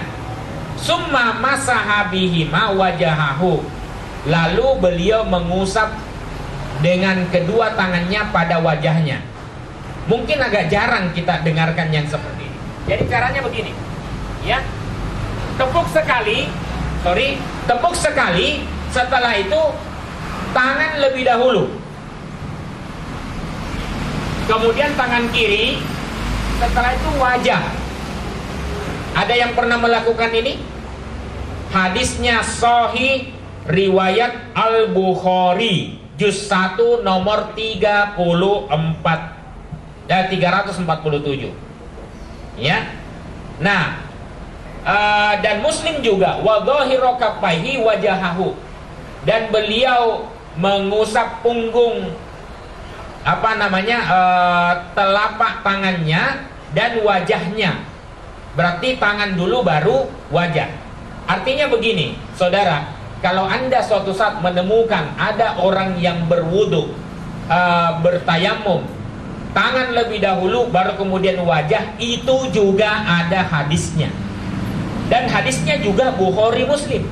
Summa masaha bihima wajahahu, lalu beliau mengusap dengan kedua tangannya pada wajahnya. Mungkin agak jarang kita dengarkan yang seperti ini. Jadi caranya begini, ya, tepuk sekali, setelah itu tangan lebih dahulu, kemudian tangan kiri, setelah itu wajah. Ada yang pernah melakukan ini? Hadisnya sahih, riwayat Al-Bukhari, juz 1 nomor 34 dan 347. Ya. Nah, dan Muslim juga wa dhahiru kaffaihi wajahahu, dan beliau mengusap punggung telapak tangannya dan wajahnya. Berarti tangan dulu baru wajah. Artinya begini, saudara, kalau Anda suatu saat menemukan ada orang yang berwudu, bertayamum, tangan lebih dahulu baru kemudian wajah, itu juga ada hadisnya. Dan hadisnya juga Bukhari Muslim.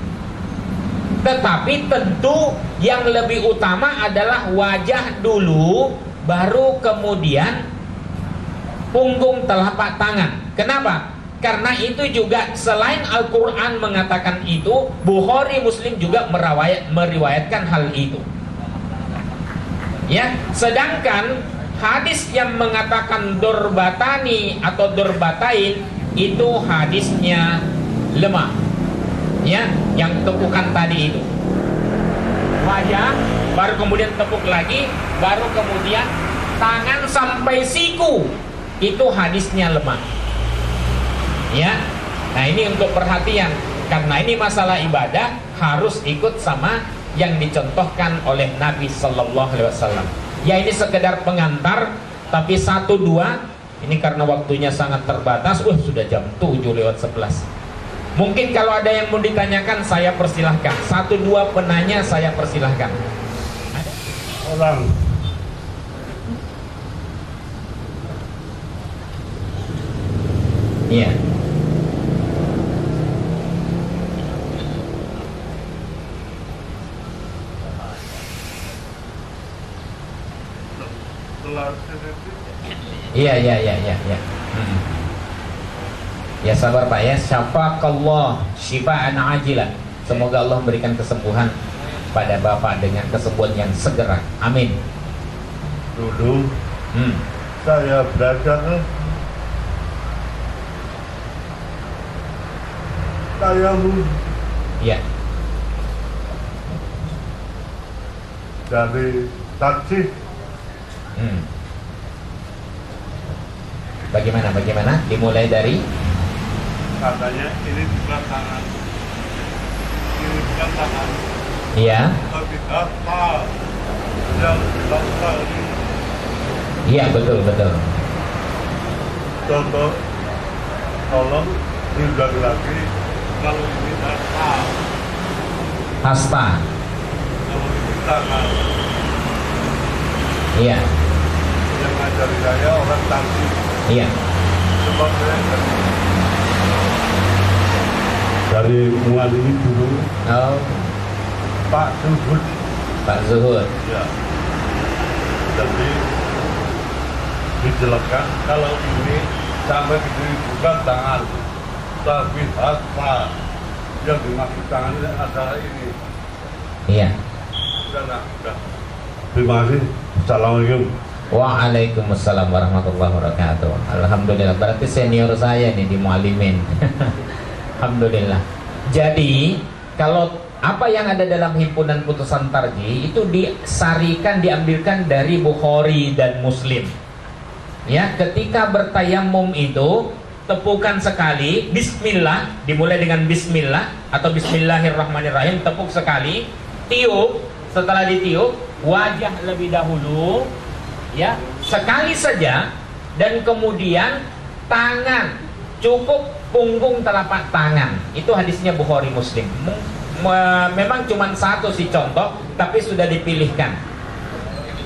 Tetapi tentu yang lebih utama adalah wajah dulu, baru kemudian punggung telapak tangan. Kenapa? Karena itu juga selain Al-Quran mengatakan itu, Bukhari Muslim juga meriwayatkan hal itu. Ya, sedangkan hadis yang mengatakan dorbatani atau dorbatain itu hadisnya lemah. Ya, yang tepukan tadi itu wajah, baru kemudian tepuk lagi, baru kemudian tangan sampai siku, itu hadisnya lemah. Ya, nah ini untuk perhatian, karena ini masalah ibadah harus ikut sama yang dicontohkan oleh Nabi Sallallahu Alaihi Wasallam. Ya, ini sekedar pengantar, tapi 1-2 ini karena waktunya sangat terbatas. Sudah jam 7:11. Mungkin kalau ada yang mau ditanyakan, saya persilahkan. 1-2 penanya saya persilahkan. Ada? Orang Iya. Iya. Ya sabar Pak ya. Syafaqallah syifaan ajilan. Semoga Allah memberikan kesembuhan pada Bapak dengan kesembuhan yang segera. Amin. dulu saya belajar tayamum Ya. dari taksi. Bagaimana? Dimulai dari Katanya ini bukan tangan, Iya. tapi apa yang dilakukan. Iya, betul. Contoh, tolong diulangi lagi. Kalau ini apa, Hasta. kalau ini tangan. Iya. Yang ngajari saya orang taksi. Iya. Sebab saya dari mual ini dulu Oh, Pak Zuhud. Pak Zuhud. Ya. Jadi dijelaskan kalau ini sampai begini bukan tangan, tapi apa yang dimaksud tangan ini adalah ini. Iya. Sudah. Terima kasih. Assalamualaikum. Waalaikumsalam warahmatullahi wabarakatuh. Alhamdulillah, berarti senior saya nih di Mualimin. Alhamdulillah. Jadi kalau Apa yang ada dalam himpunan putusan tarjih itu diambilkan dari Bukhari dan Muslim. Ya, ketika bertayamum itu tepukan sekali, bismillah, dimulai dengan bismillah atau bismillahirrahmanirrahim, tepuk sekali, tiup, setelah ditiup wajah lebih dahulu, ya, sekali saja, dan kemudian tangan, cukup punggung telapak tangan. Itu hadisnya Bukhari Muslim. Memang cuma satu sih contoh, tapi sudah dipilihkan.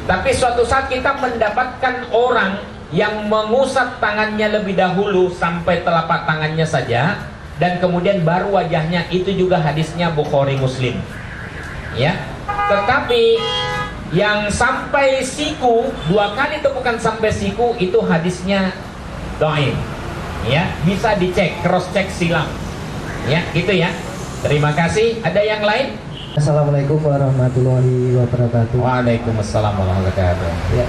Tapi suatu saat kita mendapatkan orang yang mengusap tangannya lebih dahulu sampai telapak tangannya saja, dan kemudian baru wajahnya, itu juga hadisnya Bukhari Muslim. Ya, tetapi yang sampai siku, 2 kali tepukan sampai siku, itu hadisnya dhaif. Ya, bisa dicek, cross check silang. Ya, gitu ya. Terima kasih. Ada yang lain? Assalamualaikum warahmatullahi wabarakatuh. Waalaikumsalam warahmatullahi wabarakatuh. Ya,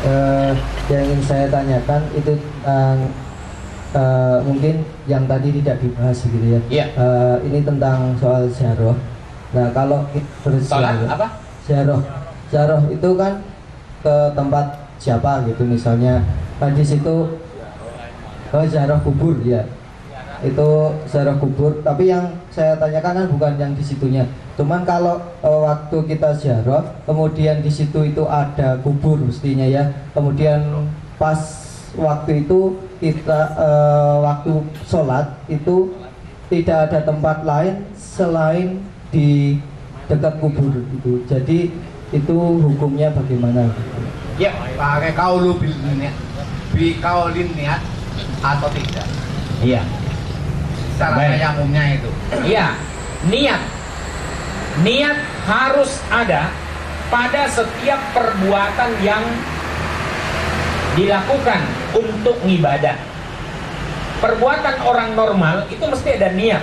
yang ingin saya tanyakan itu mungkin yang tadi tidak dibahas gitu ya. Iya. Ini tentang soal ziarah. Nah, kalau Salat apa? Ziarah itu kan ke tempat siapa gitu, misalnya di situ ziarah kubur ya. Itu ziarah kubur, tapi yang saya tanyakan kan bukan yang di situnya. Cuman kalau waktu kita ziarah, kemudian di situ itu ada kubur mestinya ya. Kemudian pas waktu itu kita waktu sholat itu tidak ada tempat lain selain di dekat kubur itu. Jadi itu hukumnya bagaimana? Ya, pakai kaulu bil niat, bi kaulin niat atau tidak? Iya. Secara Baik. umumnya itu. Iya, niat harus ada pada setiap perbuatan yang dilakukan untuk ibadah. Perbuatan orang normal itu mesti ada niat.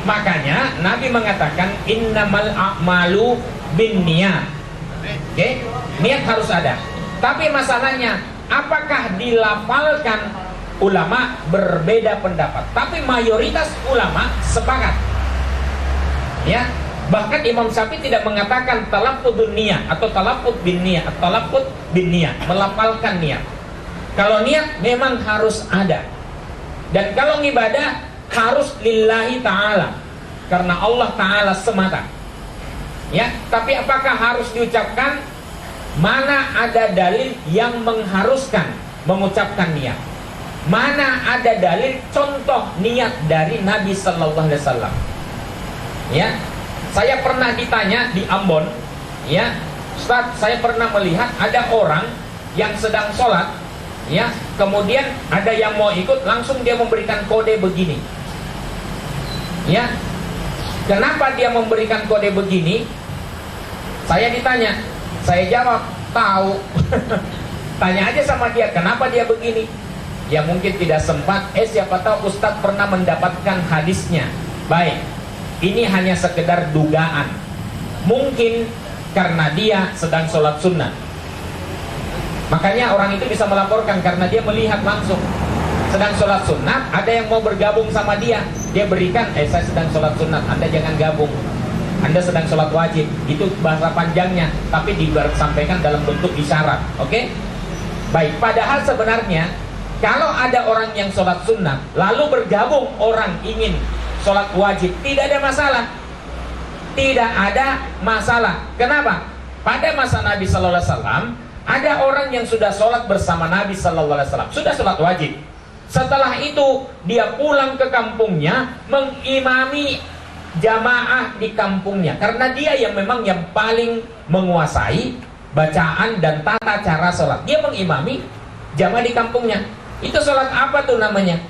Makanya Nabi mengatakan innamal a'malu binniyat. Oke, niat harus ada. Tapi masalahnya, apakah dilafalkan? Ulama berbeda pendapat, tapi mayoritas ulama sepakat. Ya, bahkan Imam Syafi'i tidak mengatakan talaffudun niyah atau talaffud bin niyah, talaffud bin niyah, melafalkan niat. Kalau niat memang harus ada. Dan kalau ibadah harus lillahi ta'ala, karena Allah ta'ala semata. Ya, tapi apakah harus diucapkan? Mana ada dalil yang mengharuskan mengucapkan niat? Mana ada dalil contoh niat dari Nabi Sallallahu Alaihi Wasallam? Ya, saya pernah ditanya di Ambon, ya, Ustaz, saya pernah melihat ada orang yang sedang sholat, ya, kemudian ada yang mau ikut, langsung dia memberikan kode begini, ya. Kenapa dia memberikan kode begini? Saya ditanya, saya jawab, tahu. Tanya aja sama dia, kenapa dia begini? Ya mungkin tidak sempat, siapa tahu Ustadz pernah mendapatkan hadisnya. Baik, ini hanya sekedar dugaan. Mungkin karena dia sedang sholat sunnah, makanya orang itu bisa melaporkan karena dia melihat langsung sedang sholat sunnah, ada yang mau bergabung sama dia, dia berikan, saya sedang sholat sunnah, Anda jangan gabung, Anda sedang sholat wajib. Itu bahasa panjangnya, tapi disampaikan dalam bentuk isyarat. Oke? Baik, padahal sebenarnya kalau ada orang yang sholat sunnah lalu bergabung orang ingin sholat wajib, tidak ada masalah. Tidak ada masalah. Kenapa? Pada masa Nabi Sallallahu Alaihi Wasallam ada orang yang sudah sholat bersama Nabi Sallallahu Alaihi Wasallam, sudah sholat wajib. Setelah itu dia pulang ke kampungnya mengimami jamaah di kampungnya, karena dia yang memang yang paling menguasai bacaan dan tata cara sholat. Dia mengimami jamaah di kampungnya. Itu sholat apa tuh namanya?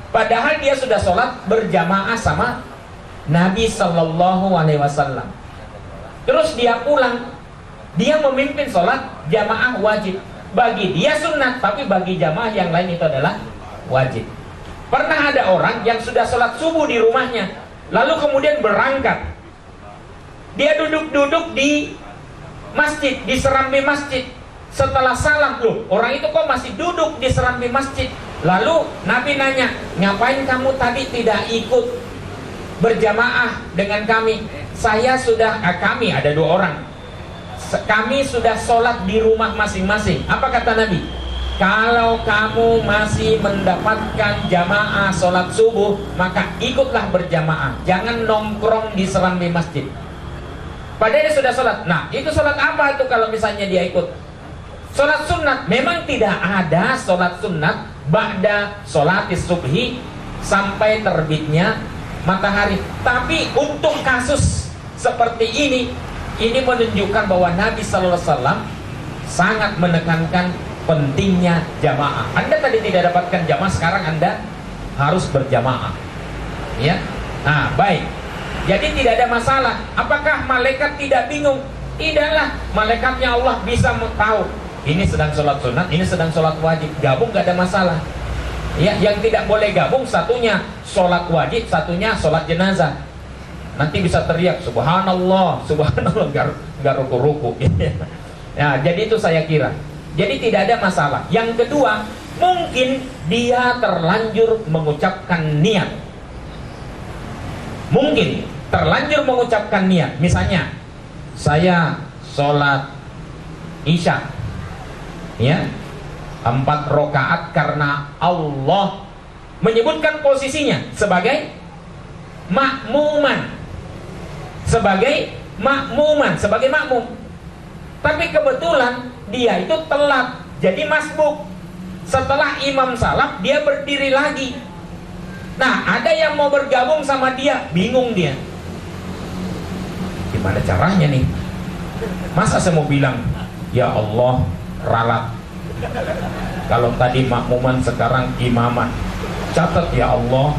Padahal dia sudah sholat berjamaah sama Nabi Sallallahu Alaihi Wasallam. Terus dia pulang, dia memimpin sholat jamaah wajib. Bagi dia sunat, tapi bagi jamaah yang lain itu adalah wajib. Pernah ada orang yang sudah sholat subuh di rumahnya, lalu kemudian berangkat. Dia duduk-duduk di masjid, di serambi masjid. Setelah salam, loh, orang itu kok masih duduk di serambi masjid? Lalu Nabi nanya, ngapain kamu tadi tidak ikut berjamaah dengan kami? kami ada 2 orang. Kami sudah sholat di rumah masing-masing. Apa kata Nabi? Kalau kamu masih mendapatkan jamaah sholat subuh, maka ikutlah berjamaah. Jangan nongkrong di serambi masjid. Padahal dia sudah sholat. Nah, itu sholat apa itu kalau misalnya dia ikut? Sholat sunat. Memang tidak ada sholat sunat ba'da sholatis subhi sampai terbitnya matahari. Tapi untuk kasus seperti ini menunjukkan bahwa Nabi Sallallahu Alaihi Wasallam sangat menekankan pentingnya jamaah. Anda tadi tidak dapatkan jamaah, sekarang Anda harus berjamaah. Ya, nah baik. Jadi tidak ada masalah. Apakah malaikat tidak bingung? Tidaklah. Malaikatnya Allah bisa tahu. Ini sedang sholat sunat, ini sedang sholat wajib. Gabung gak ada masalah. Ya, yang tidak boleh gabung satunya sholat wajib, satunya sholat jenazah. Nanti bisa teriak subhanallah, subhanallah, gak ruku-ruku. Ya, jadi itu saya kira. Jadi tidak ada masalah. Yang kedua, mungkin dia terlanjur mengucapkan niat. Mungkin terlanjur mengucapkan niat. Misalnya, saya sholat isya, ya, 4 rakaat karena Allah menyebutkan posisinya sebagai makmuman, sebagai makmum. Tapi kebetulan dia itu telat, jadi masbuk. Setelah imam salam, dia berdiri lagi. Nah, ada yang mau bergabung sama dia, bingung dia. Gimana caranya nih? Masa saya mau bilang, ya Allah, ralat. Kalau tadi makmuman, sekarang imaman. Catat ya Allah.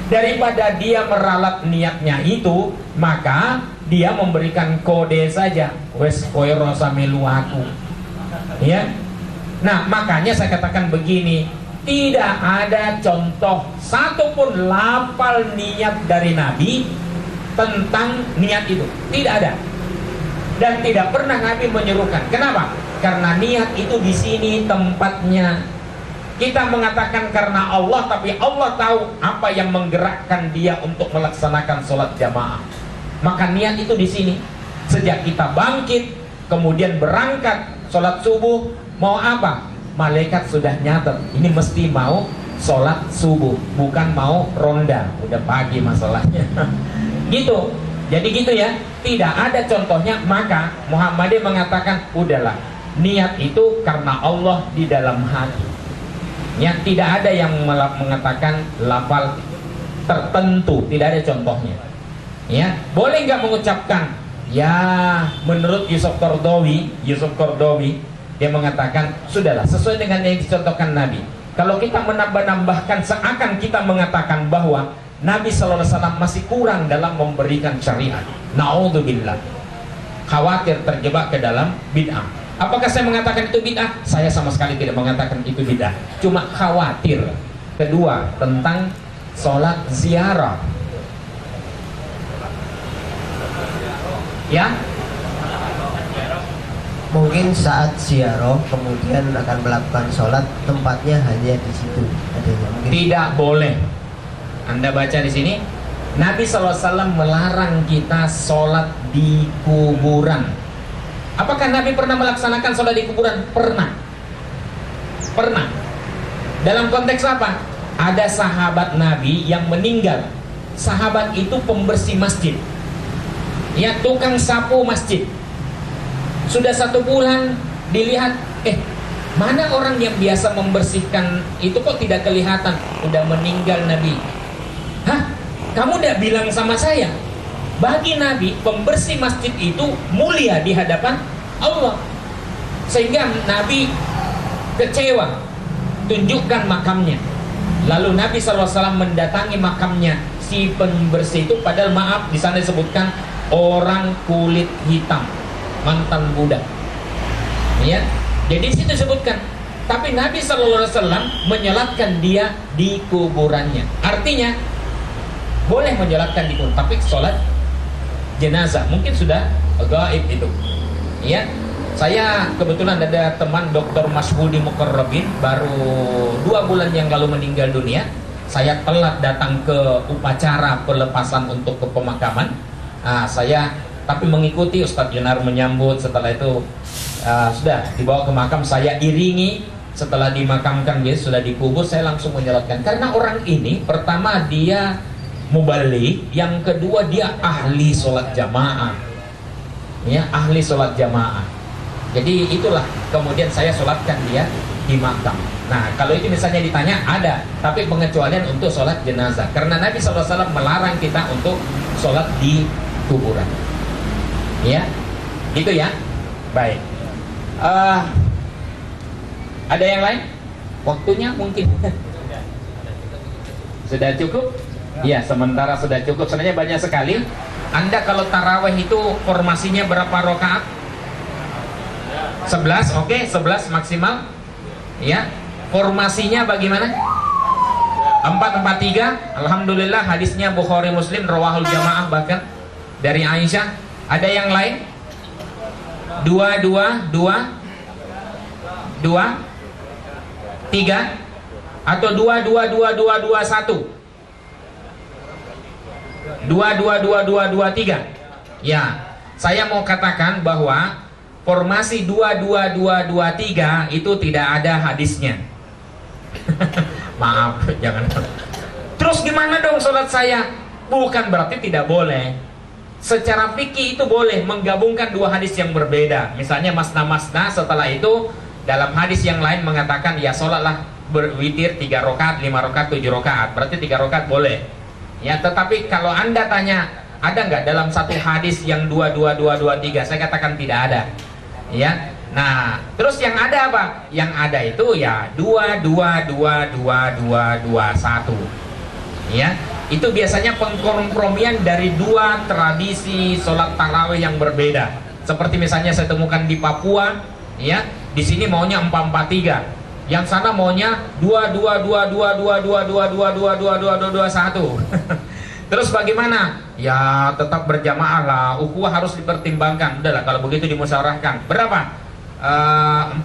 Daripada dia meralat niatnya itu, maka dia memberikan kode saja, wes koiro samelu aku. Ya. Nah, makanya saya katakan begini, tidak ada contoh satupun lafal niat dari Nabi tentang niat itu. Tidak ada. Dan tidak pernah Nabi menyerukan. Kenapa? Karena niat itu di sini tempatnya. Kita mengatakan karena Allah, tapi Allah tahu apa yang menggerakkan dia untuk melaksanakan sholat jamaah. Maka niat itu di sini. Sejak kita bangkit, kemudian berangkat sholat subuh, mau apa? Malaikat sudah nyatet. Ini mesti mau sholat subuh, bukan mau ronda. Udah pagi masalahnya. Gitu. Jadi gitu ya. Tidak ada contohnya. Maka Muhammadiyah mengatakan, udahlah, niat itu karena Allah di dalam hati. Ya, tidak ada yang mengatakan lafal tertentu, tidak ada contohnya. Ya, boleh nggak mengucapkan? Ya, menurut Yusuf Qaradawi, dia mengatakan, sudahlah, sesuai dengan yang dicontohkan Nabi. Kalau kita menambah-nambahkan, seakan kita mengatakan bahwa Nabi Sallallahu Alaihi Wasallam masih kurang dalam memberikan syariat. Na'udzubillah. Khawatir terjebak ke dalam bid'ah. Apakah saya mengatakan itu bid'ah? Saya sama sekali tidak mengatakan itu bid'ah. Cuma khawatir. Kedua, tentang sholat ziarah. Ya, Mungkin saat ziarah kemudian akan melakukan sholat, tempatnya hanya di situ adanya. Mungkin tidak boleh. Anda baca di sini, Nabi SAW melarang kita sholat di kuburan. Apakah Nabi pernah melaksanakan sholat di kuburan? Pernah. Pernah. Dalam konteks apa? Ada sahabat Nabi yang meninggal. Sahabat itu pembersih masjid. Ya, tukang sapu masjid. Sudah 1 bulan dilihat, mana orang yang biasa membersihkan itu kok tidak kelihatan? Udah meninggal Nabi. Hah? Kamu udah bilang sama saya? Bagi Nabi, pembersih masjid itu mulia di hadapan Allah. Sehingga Nabi kecewa. Tunjukkan makamnya. Lalu Nabi SAW mendatangi makamnya si pembersih itu. Padahal maaf, di sana disebutkan orang kulit hitam, mantan budak. Ya, jadi di situ disebutkan. Tapi Nabi SAW menyolatkan dia di kuburannya. Artinya boleh menyolatkan di kubur, tapi sholat jenazah mungkin sudah gaib itu. Ya, saya kebetulan ada teman Dr. Masbudi Mukarrabin, baru 2 bulan yang lalu meninggal dunia. saya telat datang ke upacara pelepasan untuk ke pemakaman. Saya tapi mengikuti Ustadz Yunar menyambut. Setelah itu sudah dibawa ke makam, saya iringi. Setelah dimakamkan, dia sudah dikubur, saya langsung menyolatkan. Karena orang ini pertama dia mubalik, yang kedua dia ahli sholat jamaah, ya, ahli sholat jamaah. Jadi itulah kemudian saya sholatkan dia di makam. Nah, kalau itu misalnya ditanya, ada, tapi pengecualian untuk sholat jenazah. Karena Nabi SAW melarang kita untuk sholat di kuburan. Ya, gitu ya. Baik. Ada yang lain? Waktunya mungkin sudah cukup? Ya, sementara sudah cukup. Sebenarnya banyak sekali. Anda kalau taraweh itu formasinya berapa rakaat? 11, oke, 11 maksimal. Ya, formasinya bagaimana? 4-4-3. Alhamdulillah, hadisnya Bukhari Muslim, rawahul jamaah bahkan dari Aisyah. Ada yang lain? 2-2-2-2 3 atau 2-2-2-2-2-1 2-2-2-2-2-3. Ya, saya mau katakan bahwa formasi 2-2-2-2-3 itu tidak ada hadisnya. Maaf, jangan. Terus gimana dong sholat saya? Bukan berarti tidak boleh. Secara fikih itu boleh menggabungkan dua hadis yang berbeda. Misalnya masna-masna, setelah itu dalam hadis yang lain mengatakan ya sholatlah berwitir 3 rakaat, 5 rakaat, 7 rakaat. Berarti 3 rakaat boleh. Ya, tetapi kalau Anda tanya, ada nggak dalam satu hadis yang 2-2-2-2-3? Saya katakan tidak ada. Ya. Nah, terus yang ada apa? Yang ada itu ya 2-2-2-2-2-2-1. Ya. Itu biasanya pengkompromian dari dua tradisi sholat tarawih yang berbeda. Seperti misalnya saya temukan di Papua, ya, di sini maunya 4-4-3, yang sana maunya 2-2-2-2-2-2-2-2-2-2-2-2-2-1. Terus bagaimana? Ya tetap berjamaah lah, ukhuwah harus dipertimbangkan. Udahlah kalau begitu dimusyawarahkan. Berapa?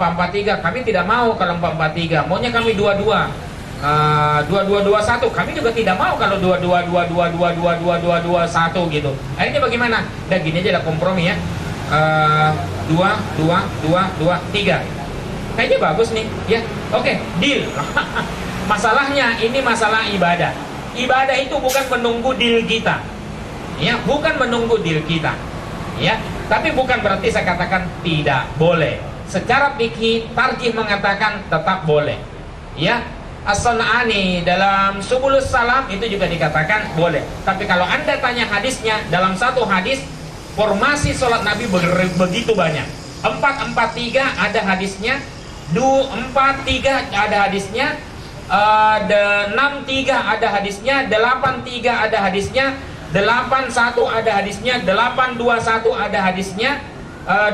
4-4-3. Kami tidak mau kalau 4-4-3, maunya kami 2-2. 2-2-2-1, kami juga tidak mau kalau 2-2-2-2-2-2-2-2-2-1 gitu. Akhirnya bagaimana? Udah gini aja lah kompromi ya. 2-2-2-2-3. Kayaknya bagus nih, ya. Oke, deal. Masalahnya ini masalah ibadah. Ibadah itu bukan menunggu deal kita. Ya, bukan menunggu deal kita. Ya, tapi bukan berarti saya katakan tidak boleh. Secara fikih tarjih mengatakan tetap boleh. Ya. As-San'ani dalam Subulus Salam itu juga dikatakan boleh. Tapi kalau Anda tanya hadisnya, dalam satu hadis formasi sholat Nabi begitu banyak. 4-4-3 ada hadisnya, 2-4-3 ada hadisnya, 6-3 ada hadisnya, 8-3 ada hadisnya, 8-1 ada hadisnya, 8-2-1 ada hadisnya,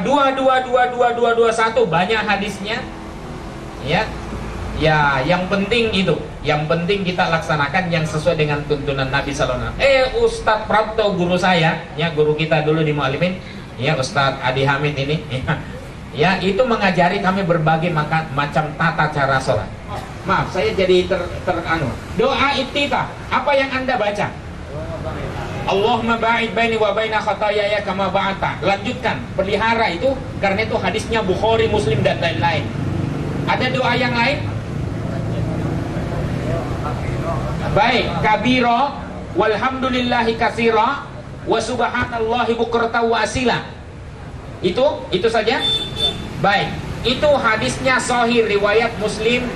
2-2-2-2-2-2-1 banyak hadisnya. Ya. Ya, yang penting itu, yang penting kita laksanakan yang sesuai dengan tuntunan Nabi SAW. Ustadz Prapto, guru saya, ya guru kita dulu di Mu'alimin, ya Ustadz Adi Hamid ini, ya itu mengajari kami berbagai macam tata cara sholat. Maaf, saya jadi teranu. Doa iftitah, apa yang Anda baca? Allahumma ba'id baini wa baina khataayaya kama ba'ata. Lanjutkan, pelihara itu, karena itu hadisnya Bukhari, Muslim dan lain-lain. Ada doa yang lain? Baik, kabiro walhamdulillahi katsira wa subhanallahi bukratan wa asila. Itu saja? Baik, itu hadisnya sahih riwayat Muslim,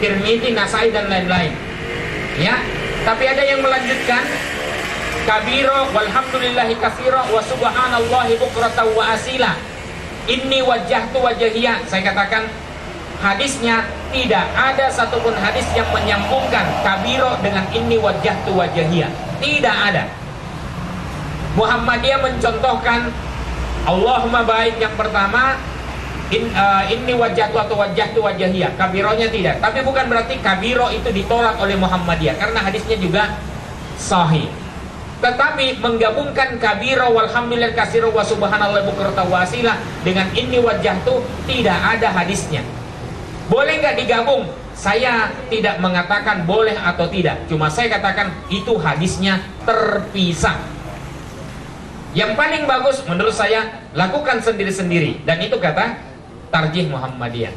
Tirmidzi, Nasai dan lain-lain. Ya, tapi ada yang melanjutkan kabiro walhamdulillahi katsira wa subhanallahi bukratan wa asila. Inni wajjahtu wajhiya. Saya katakan hadisnya tidak ada satupun hadis yang menyambungkan kabiro dengan inni wajjahtu wajhiya. Tidak ada. Muhammadiyah mencontohkan Allahumma baik yang pertama, inni wajjahtu atau wajjahtu wajhiya. Kabironya tidak. Tapi bukan berarti kabiro itu ditolak oleh Muhammadiyah karena hadisnya juga sahih. Tetapi menggabungkan kabiro walhamdulillah katsira wa subhanallah bukratan wa asila dengan inni wajjahtu tidak ada hadisnya. Boleh nggak digabung? saya tidak mengatakan boleh atau tidak, cuma saya katakan itu hadisnya terpisah. Yang paling bagus menurut saya lakukan sendiri-sendiri, dan itu kata Tarjih Muhammadiyah.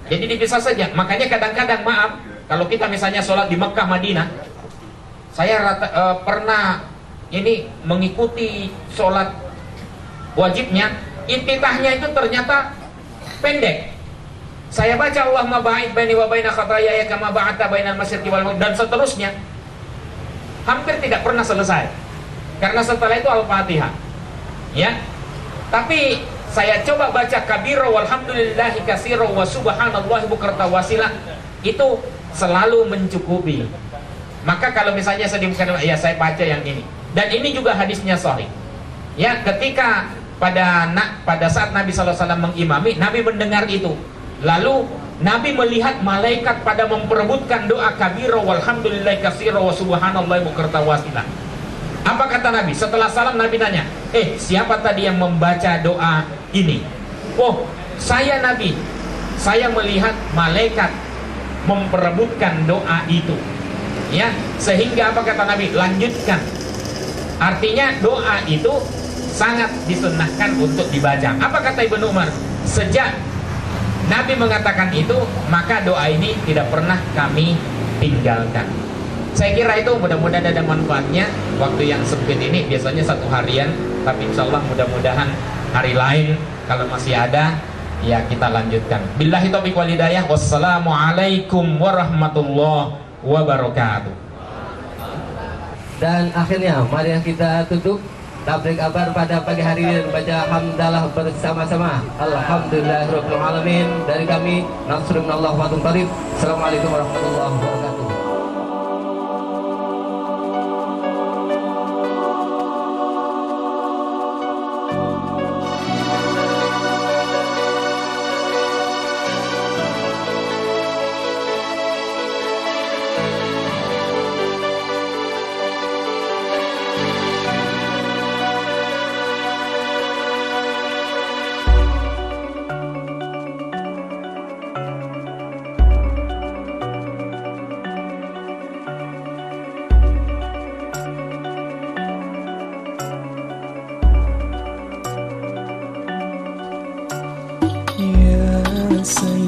Jadi dipisah saja. Makanya kadang-kadang maaf, kalau kita misalnya sholat di Mekah Madinah, saya pernah ini mengikuti sholat wajibnya, iftitahnya itu ternyata pendek. Saya baca Allahumma ba'id baini wa baina khataayaya kama ba'adta bainal masyriqi wal maghrib, dan seterusnya. Hampir tidak pernah selesai. Karena setelah itu Al-Fatihah. Ya. Tapi saya coba baca kabira walhamdulillahi katsira wa subhanallahi bukratan wasila, itu selalu mencukupi. Maka kalau misalnya saya dibuka, ya saya baca yang ini. Dan ini juga hadisnya sahih. Ya, ketika pada saat Nabi SAW mengimami, Nabi mendengar itu. Lalu Nabi melihat malaikat pada memperebutkan doa kabira walhamdulillahi katsira wa subhanallahi bukratan wasila. Apa kata Nabi? Setelah salam Nabi tanya, siapa tadi yang membaca doa ini? Oh, saya Nabi. Saya melihat malaikat memperebutkan doa itu. Ya, sehingga apa kata Nabi? Lanjutkan. Artinya doa itu sangat disunnahkan untuk dibaca. Apa kata Ibnu Umar? Sejak Nabi mengatakan itu, maka doa ini tidak pernah kami tinggalkan. Saya kira itu mudah-mudahan ada manfaatnya. Waktu yang sempit ini biasanya 1 harian, tapi insya Allah mudah-mudahan hari lain kalau masih ada, ya kita lanjutkan. Billahi taufiq wal hidayah. Wassalamualaikum warahmatullahi wabarakatuh. Dan akhirnya mari kita tutup tabligh akbar pada pagi hari ini dan baca hamdalah bersama-sama. Alhamdulillahirabbil alamin. Dari kami Nasrullah wa Qarib. Assalamualaikum warahmatullahi wabarakatuh. Ya Sayyidi